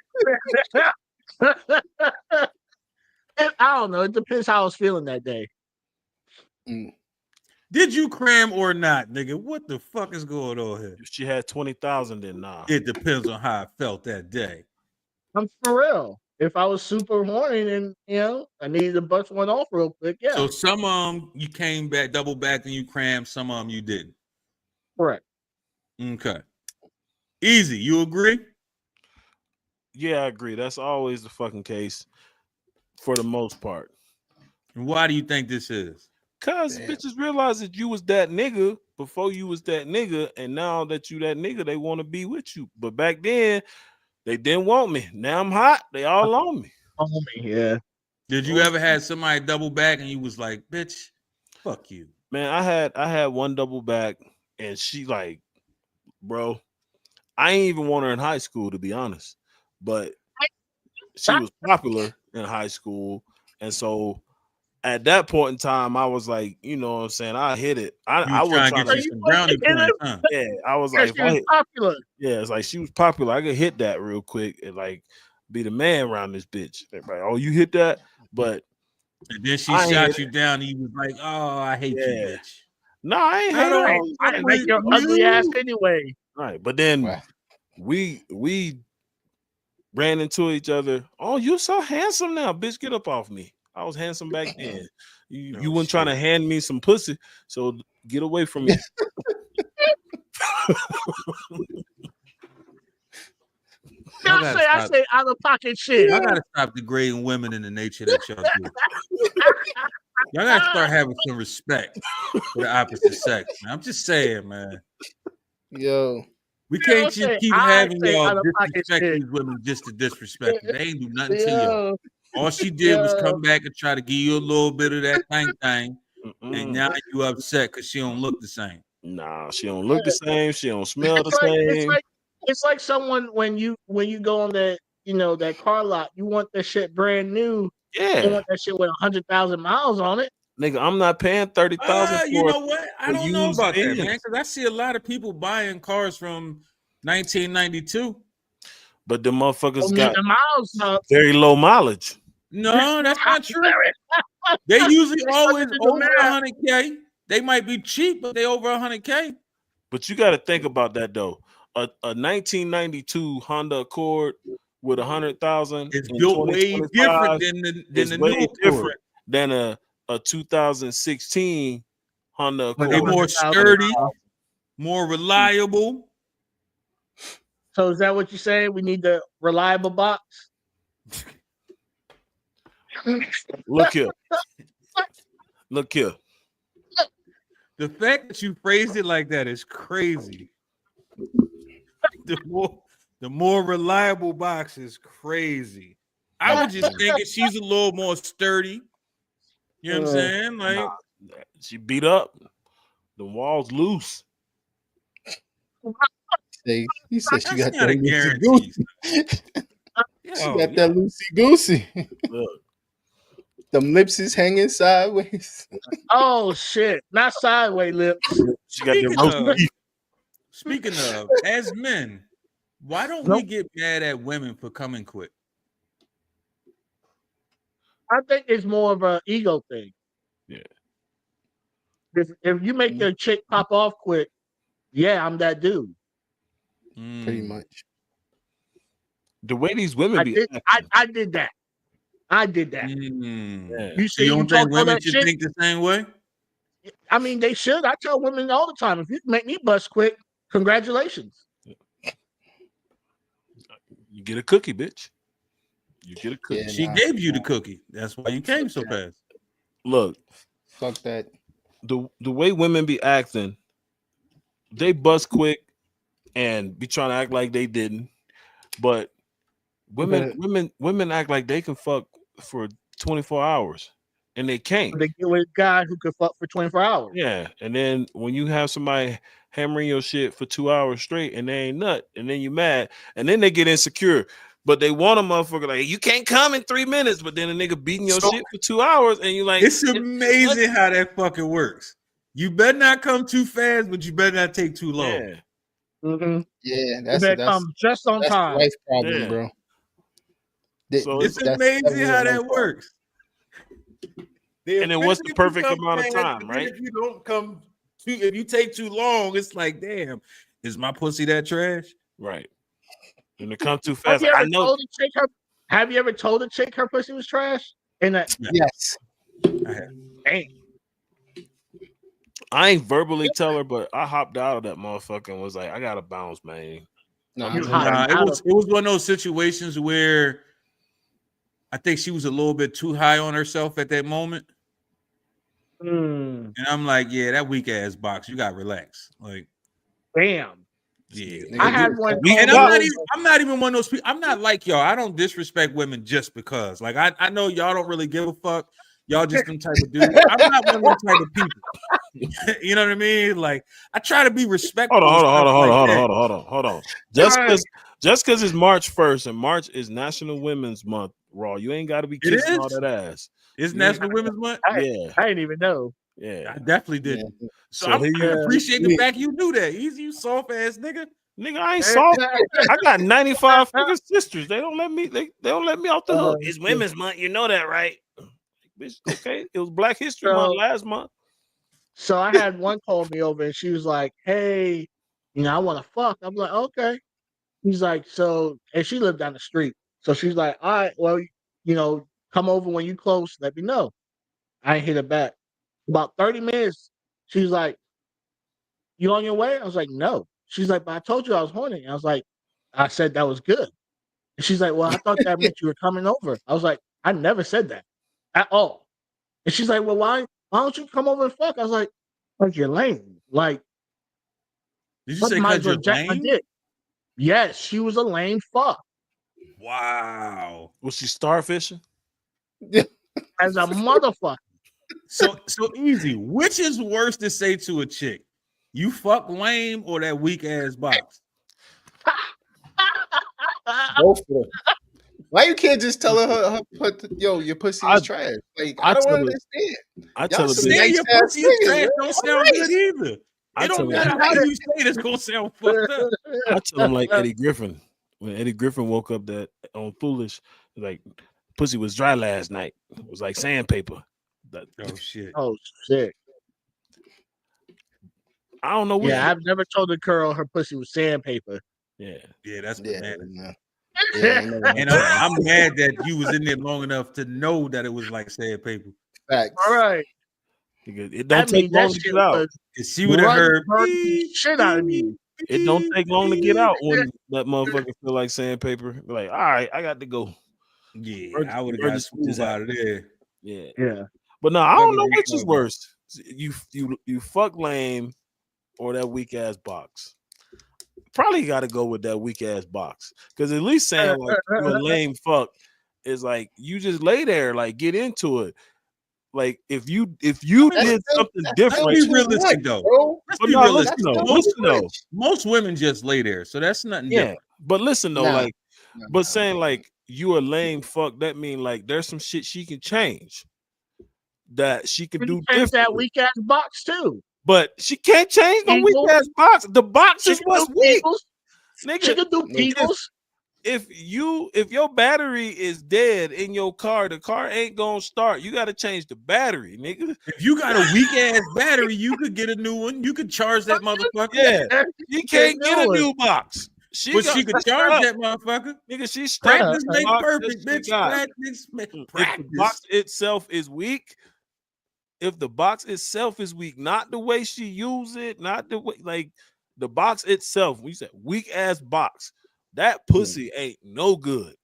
I don't know. It depends how I was feeling that day. Did you cram or not, nigga? What the fuck is going on here? If she had 20,000, then nah. It depends on how I felt that day. I'm for real. If I was super horny and I needed to bust one off real quick, yeah. So some of them you came back, double back, and you crammed. Some of them you didn't. Correct. Okay. Easy, you agree? Yeah, I agree. That's always the fucking case for the most part. And why do you think this is? Cause bitches realize that you was that nigga before you was that nigga, and now that you that nigga, they want to be with you. But back then, they didn't want me. Now I'm hot. They all on me. Yeah. Did you ever have somebody double back and you was like, bitch, fuck you? Man, I had one double back, and she like, bro, I ain't even want her in high school, to be honest. But she was popular in high school, and so at that point in time, I was like, you know what I'm saying, I hit it. I was trying trying to get you some brownie points, huh? yeah, I was Yeah, like, she was popular. yeah, it's like she was popular. I could hit that real quick and like be the man around this bitch. Everybody, oh, you hit that, but and then she shot you down, and you was like, "Oh, I hate you, bitch." No, I ain't hate her. I didn't like your ugly ass anyway. Right, but then we ran into each other. Oh, you so handsome now, bitch. Get up off me. I was handsome back then. You weren't trying to hand me some pussy, so get away from me. I say out of pocket shit. Y'all gotta stop degrading women in the nature that y'all do. Y'all gotta start having some respect for the opposite sex, man. I'm just saying, man. Yo. We can't just keep having y'all disrespect these women just to disrespect them. They ain't do nothing to y'all. All she did was come back and try to give you a little bit of that thing, and now you upset because she don't look the same. Nah, she don't look the same. She don't smell the same. It's like someone when you go on that that car lot, you want that shit brand new. Yeah, you want that shit with 100,000 miles on it. Nigga, I'm not paying 30,000 for you know what? I don't know about that, engines. man, because I see a lot of people buying cars from 1992. But the motherfuckers got the miles very low mileage. No, that's not true. They usually always over 100K. They might be cheap, but they over 100K. But you got to think about that though. A 1992 Honda Accord with 100,000 is built way different than the new Accord. Different than a 2016 Honda Accord. They're more sturdy, more reliable. So is that what you're saying? We need the reliable box? Look here. Look here. The fact that you phrased it like that is crazy. The more reliable box is crazy. I was just thinking she's a little more sturdy. You know what I'm saying? Like she beat up. The walls loose. He said she got that loosey-goosey. She got that loosey-goosey. Them lips is hanging sideways. Oh shit! Not sideways lips. She got the Speaking of, as men, why don't we get mad at women for coming quick? I think it's more of an ego thing. Yeah. If you make your chick pop off quick, yeah, I'm that dude. Pretty much. The way these women I did that. I did that. Yeah. You see, you don't think women should think the same way? I mean, they should. I tell women all the time, if you make me bust quick, congratulations. You get a cookie, bitch. You get a cookie. Yeah, she gave you the cookie. That's why you came so fast. Look, fuck that. The way women be acting, they bust quick and be trying to act like they didn't. But women act like they can fuck for 24 hours and they can't. They get with a guy who could fuck for 24 hours. Yeah. And then when you have somebody hammering your shit for 2 hours straight and they ain't nut, and then you mad, and then they get insecure. But they want a motherfucker like, you can't come in 3 minutes, but then a nigga beating your shit for 2 hours, and you like, it's amazing how that fucking works. You better not come too fast, but you better not take too long. Yeah, yeah, that's come just on time. Life problem, bro. So it's amazing how that works. And then what's the perfect amount of time, right? If you don't come if you take too long, it's like, damn, is my pussy that trash? Right. When it comes too fast, Have you ever told a chick her pussy was trash? Yes. I have. Dang. I ain't verbally tell her, but I hopped out of that motherfucker and was like, I gotta bounce, man. No, You no, high. It was one of those situations where I think she was a little bit too high on herself at that moment. Mm, And I'm like, yeah, that weak ass box, you got to relax. Like, damn. yeah. I nigga, you had a one cut. call And me over. I'm not even one of those people. I'm not like y'all. I don't disrespect women just because. Like, I know y'all don't really give a fuck. Y'all just them type of dudes. I'm not one of them type of people. You know what I mean? Like, I try to be respectful. Hold on. All Just right. because it's March 1st and March is National Women's Month, Raw. You ain't got to be It kissing all is. that ass. It's You ain't- National Women's Month. Yeah, I didn't even know. yeah. I definitely Yeah. didn't. So So here I you, appreciate the fact you knew that. Easy, you soft ass nigga. nigga. I ain't soft. I got 95 fucking sisters. They don't let me. They don't let me off the hook. It's Women's Month. You know that, right? Bitch, okay. It was Black History Month last month. So I had one call me over and she was like, "Hey, I want to fuck." I'm like, "Okay." He's like, "So," and she lived down the street. So she's like, "All right, well, come over when you close. Let me know." I ain't hit her back. About 30 minutes, she's like, "You on your way?" I was like, "No." She's like, "But I told you I was horny." I was like, "I said that was good." And she's like, "Well, I thought that meant you were coming over." I was like, "I never said that at all." And she's like, "Well, why don't you come over and fuck?" I was like you're lame. Like, Did you I say might because as well you're jack my lame? dick. Yes, she was a lame fuck. Wow. Was she starfishing? As a motherfucker. So easy. Which is worse to say to a chick? You fuck lame or that weak ass box? Both of them. Why you can't just tell her yo, your pussy is trash? Like, I don't understand. I Y'all tell her, some bitch, Saying nice your ass pussy is niggas, trash man. don't All sound right. good either. I It tell don't her, matter how you say it, it's gonna sound fucked up. I tell him like Eddie Griffin. When Eddie Griffin woke up that on Foolish, like pussy was dry last night. It was like sandpaper. Oh shit. Oh shit. I don't know what. Yeah, I've never told a girl her pussy was sandpaper. Yeah. Yeah, that's Yeah, bananas. no. Yeah, I ain't never And I'm mad that you was in there long enough to know that it was like sandpaper. facts. All right. It I don't take mean, that long to shit get out. was Cause she would have heard burn the beep, shit out of me. beep, It don't beep, take long to get beep. out when that motherfucker feel like sandpaper. Like, all right, I got to go. Yeah, I would have got switches out of there. Yeah. Yeah. But no, I Fuck don't is know you which is talking about? worse. You fuck lame or that weak ass box. Probably got to go with that weak ass box because at least saying like you a lame fuck is like you just lay there, like get into it. Like if you That's did still- something that's different, Let's be too realistic much, though. bro. Let's but be no, realistic. listen though, That's listen though, Most women just lay there, so that's nothing yeah. different. But listen though, Nah. like, but saying like you a lame fuck, that mean like there's some shit she can change that she could You do change that differently. weak ass box too. But she can't change the weak Eagles. ass box. The box She is can what's do weak, Eagles. She nigga. can do Eagles. If your battery is dead in your car, the car ain't gonna start. You got to change the battery, nigga. If you got a weak ass battery, you could get a new one. You could charge that motherfucker. Yeah, you can't get a new box. But she could charge stuck. that motherfucker. Nigga. She's stuck. Practice with the make box perfect, that she bitch. got. If the box Practice. itself is weak, not the way she use it, not the way like the box itself. We said weak ass box. That pussy ain't no good.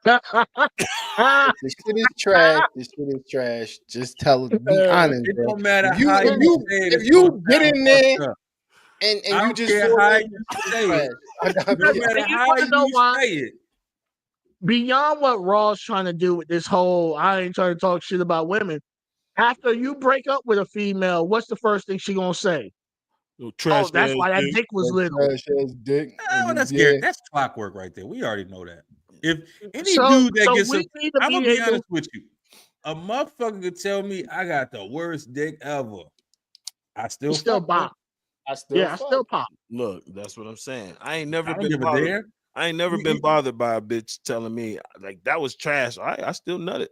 If the shit is trash, the shit is trash. Just tell her, be honest, It bro. don't matter If you how if you you say it. if It's you gonna get sound in there fucked up. and I you don't just care feel how like you it's say trash, it. I gotta No be matter And you how wanna know you why? say it. Beyond what Raw's trying to do with this whole, I ain't trying to talk shit about women. After you break up with a female, what's the first thing she gonna say? Trash Oh, that's ass why that dick. dick was little. trash ass dick. Oh, that's Yeah. scary. That's clockwork right there. We already know that. If any So, dude that gets we a, need to I'm be gonna be able. honest with you. A motherfucker could tell me I got the worst dick ever. I still Still fuck though. pop. I still Yeah, I fuck. still pop. Look, that's what I'm saying. I ain't never I don't been give a bothered. damn. I ain't never been bothered by a bitch telling me like that was trash. I still nut it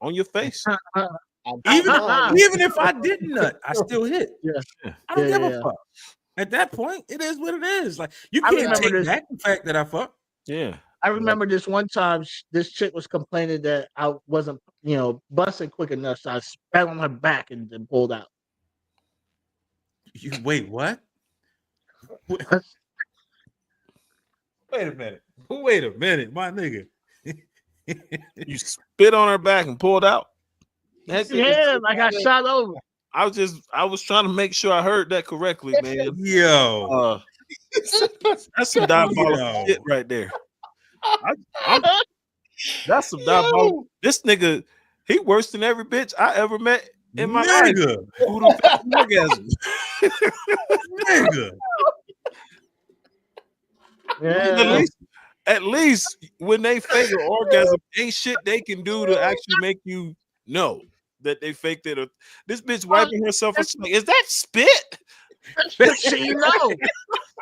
on your face. Even I even if I didn't nut, I still hit. Yeah. I don't give a Yeah. fuck. At that point, it is what it is. Like you I can't remember take this. back the fact that I fuck. Yeah. I remember this one time. This chick was complaining that I wasn't, busting quick enough, so I spat on her back and then pulled out. You wait, what? Wait a minute, my nigga. You spit on her back and pulled out. Yeah, like I shot over. I was trying to make sure I heard that correctly, man. Yo, That's some diabolical shit right there. That's some diabolical. This nigga, he worse than every bitch I ever met in my life. Who done fake an orgasm? Nigga. Yeah. At least when they fake an orgasm, ain't shit they can do to actually make you know that they faked it. This bitch wiping herself. Like, is that spit? She know.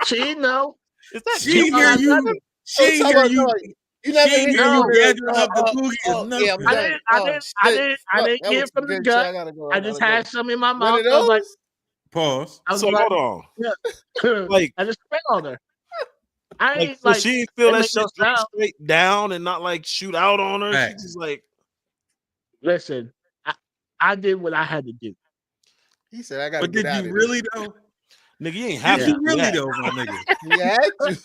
She know. Is that She hear you? She hear you? You never hear you gathering up the boogie. Yeah, I didn't get it from the gut. I just had some in my mouth. I was like, pause. So hold on. Yeah. Like I just spit on her. I ain't so like she feel that shit no straight down and not like shoot out on her. She just like, listen, I did what I had to do. He said, "I got to But get did out you of really this. though? Nigga, you ain't have Did to. you really though, my nigga? You had to.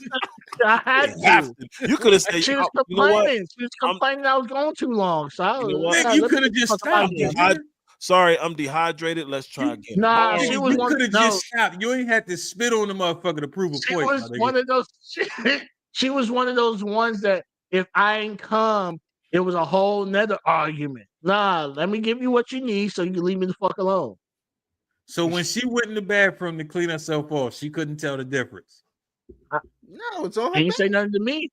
I had to. You could have said, She was you know what? complaining. She was complaining I was going too long. So I was, You know what? Nigga, you could have just stopped. Sorry, I'm dehydrated. Let's try again. Nah, Nigga, she was you one. could have No, just stopped. You ain't had to spit on the motherfucker to prove a she point. was one of those. She was one of those ones that if I ain't come, it was a whole nother argument. Nah, let me give you what you need so you can leave me the fuck alone. So when she went in the bathroom to clean herself off, she couldn't tell the difference. No, it's on her. She ain't say nothing to me.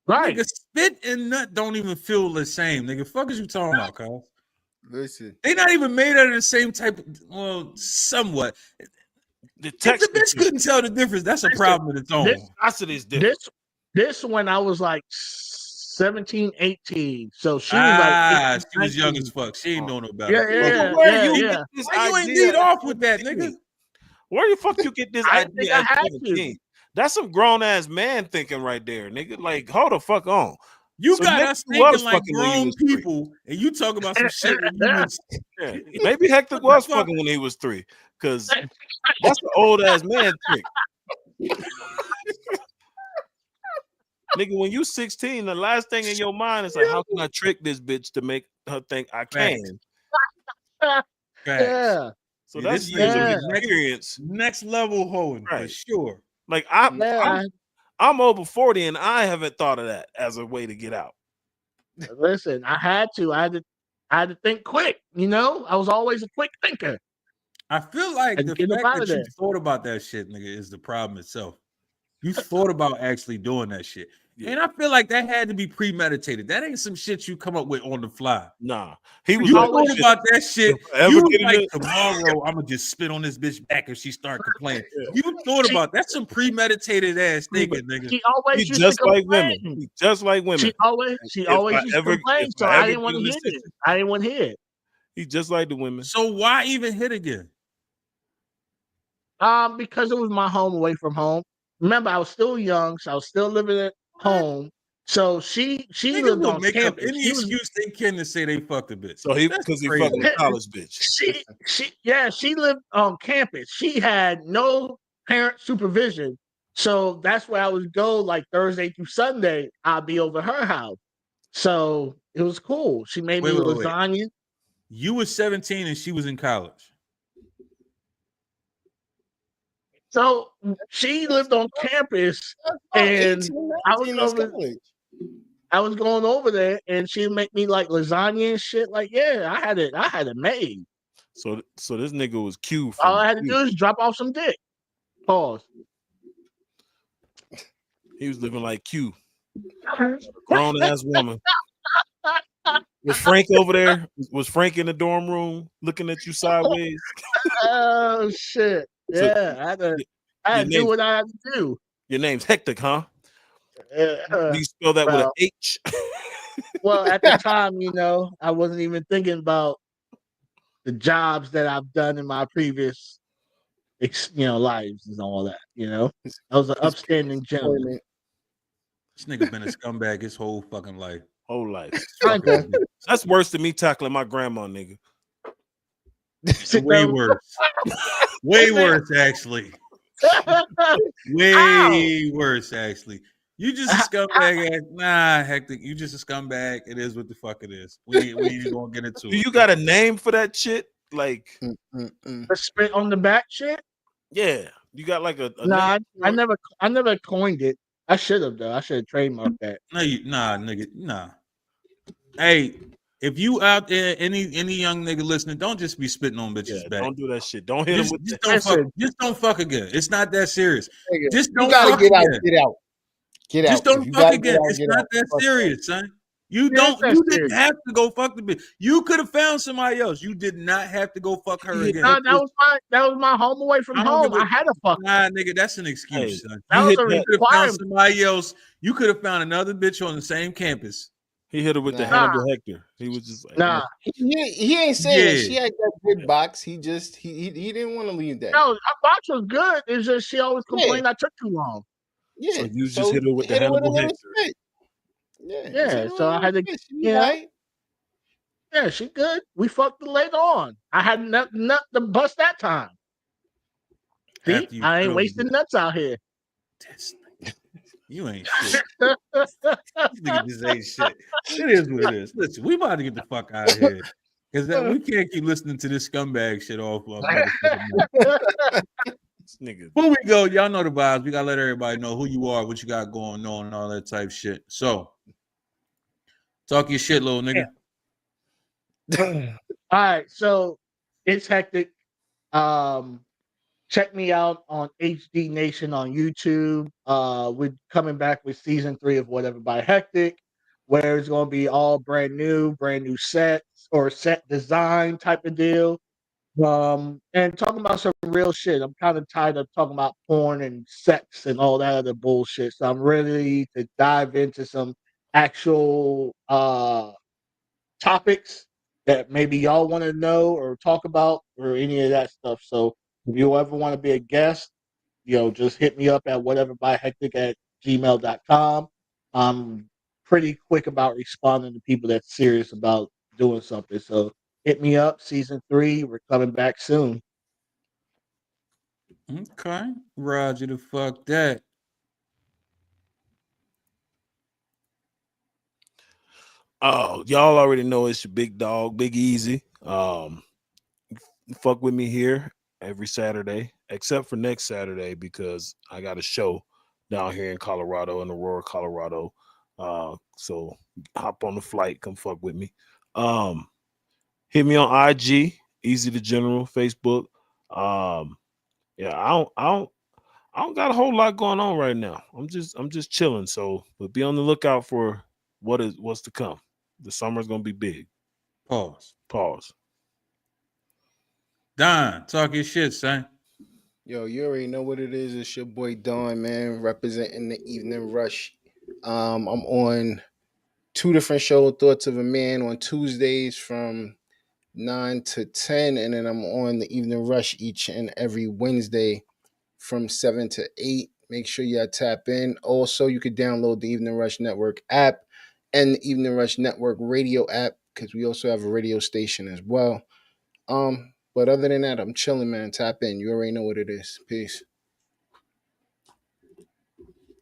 Right. Nigga, spit and nut don't even feel the same. Nigga, fuck is you talking about, cuz? Listen, they not even made out of the same type of, well, somewhat. The if the bitch couldn't tell the difference, that's a problem in its own. This when I was like 17, 18. So she was like 18, she was young as fuck. She ain't know no better. Yeah. Why you ain't lead off with that, nigga? Where the fuck you get this I idea at 17? That's some grown ass man thinking right there, nigga. Like, hold the fuck on. You so got us thinking like grown people, and you talk about some shit when you was. Yeah. Maybe Hector was fucking when he was 3, because that's the old ass man trick. Nigga, when you 16, the last thing in your mind is like, how can I trick this bitch to make her think I can? Yeah. So that's years of experience. Next level hoeing, for sure. Like I'm over 40 and I haven't thought of that as a way to get out. Listen, I had to think quick, you know? I was always a quick thinker. I feel like the fact that you thought about that shit, nigga, is the problem itself. You thought about actually doing that shit. Yeah. And I feel like that had to be premeditated. That ain't some shit you come up with on the fly. Nah. He was you like, thought about that shit. You was like, tomorrow I'm gonna just spit on this bitch back if she start complaining. You thought about that. Some premeditated ass thinking, nigga. She always used just to like women. Just like women. She always used to complain, so I didn't want to hear it. I didn't want to hear it. He's just like the women. So why even hit again? Because it was my home away from home. Remember, I was still young, so I was still living at home. So she lived on make campus. Up any excuse they can to say they fucked a bitch. So because he fucking a college bitch. She lived on campus. She had no parent supervision. So that's where I would go like Thursday through Sunday. I'll be over her house. So it was cool. She made me lasagna. Wait. You were 17 and she was in college. So she lived on campus, and 18, I was going over there, and she'd make me like lasagna and shit. Like, yeah, I had it made. So this nigga was Q. All I had to do is drop off some dick. Pause. He was living like Q. Grown ass woman. Was Frank over there? Was Frank in the dorm room looking at you sideways? Oh shit. Yeah, I had to do what I had to do. Your name's Hector, huh? Do you spell that with an H? Well, at the time, I wasn't even thinking about the jobs that I've done in my previous, lives and all that. I was an upstanding gentleman. This nigga been a scumbag his whole fucking life. Whole life. That's worse than me tackling my grandma, nigga. Way worse. Way worse, actually. Way worse, actually. You just a scumbag. Nah, hectic. You just a scumbag. It is what the fuck it is. We ain't gonna get into Do it. you got a name for that shit? Like, The spit on the back shit? yeah, you got like a Nah, name I for it? never coined it. I should have though. I should have trademarked that. Nah, nigga, nah. Hey, if you out there, any young nigga listening, don't just be spitting on bitches Yeah, back. don't do that shit. Don't hit him with that. Just don't fuck again. It's not that serious. Nigga, Just you don't gotta fuck get out, again. get out. Get Just out. If don't you fuck gotta get again. out, It's get not out. that Fuck serious, son. You Yeah, it's that didn't serious. have to go fuck the bitch. You could have found somebody else. You did not have to go fuck her again. Nah, that was my home away from I don't home. give a I had to fuck. nah, nigga. That's an Hey, excuse, son. That he was hit a You that. could have found requirement. somebody else. You could have found another bitch on the same campus. He hit her with the Nah. Hannibal Hector. He was just like, Nah, He ain't saying that Yeah. she had that good box. He just he didn't want to leave that. no, our box was good. It's just she always Yeah, complained I took too long. yeah. so you just So hit her with the hit her with a Hannibal little Hector. spit. Yeah, just hit Yeah, her with so a I little had to, spit. She you was know, right. yeah, she good. We fucked later on. I had nut to bust that time. See, After you I ain't spit on wasting nuts out here. this nigga. You ain't shit. This nigga just ain't shit. It is what it is. Listen, we about to get the fuck out of here. Because we can't keep listening to this scumbag shit all motherfucking night. This nigga. Before we go, y'all know the vibes. We gotta let everybody know who you are, what you got going on, and all that type shit. So, talk your shit, little nigga. All right, so it's hectic. Check me out on HD Nation on YouTube. We're coming back with season 3 of Whatever by Hectic, where it's going to be all brand new sets or set design type of deal. And talking about some real shit. I'm kind of tired of talking about porn and sex and all that other bullshit. So I'm ready to dive into some actual topics that maybe y'all want to know or talk about or any of that stuff. So if you ever want to be a guest, just hit me up at whateverbyhectic@gmail.com. I'm pretty quick about responding to people that's serious about doing something. So hit me up, season 3. We're coming back soon. Okay. Roger the fuck that. Oh, y'all already know it's your big dog, Big Easy. Fuck with me here every Saturday, except for next Saturday because I got a show down here in Colorado, in Aurora, Colorado. So hop on the flight, come fuck with me. Hit me on IG, Easy the General, Facebook. Yeah, I don't got a whole lot going on right now. I'm just chilling. So, but be on the lookout for what's to come. The summer's gonna be big. Pause. Pause. Don, talk your shit, son. Yo, you already know what it is. It's your boy Don, man, representing the Evening Rush. I'm on 2 different shows, Thoughts of a Man, on Tuesdays from 9 to 10, and then I'm on the Evening Rush each and every Wednesday from 7 to 8. Make sure you tap in. Also, you could download the Evening Rush Network app and the Evening Rush Network radio app because we also have a radio station as well. But other than that, I'm chilling, man. Tap in. You already know what it is. Peace.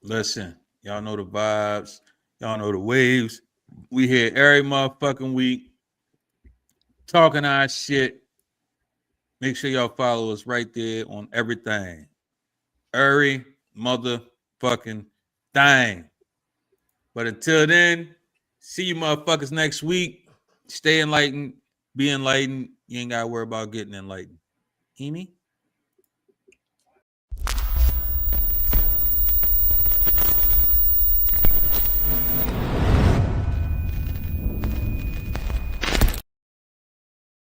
Listen, y'all know the vibes. Y'all know the waves. We here every motherfucking week talking our shit. Make sure y'all follow us right there on everything. Every motherfucking thing. But until then, see you motherfuckers next week. Stay enlightened. Be enlightened. You ain't got to worry about getting enlightened. Hear me?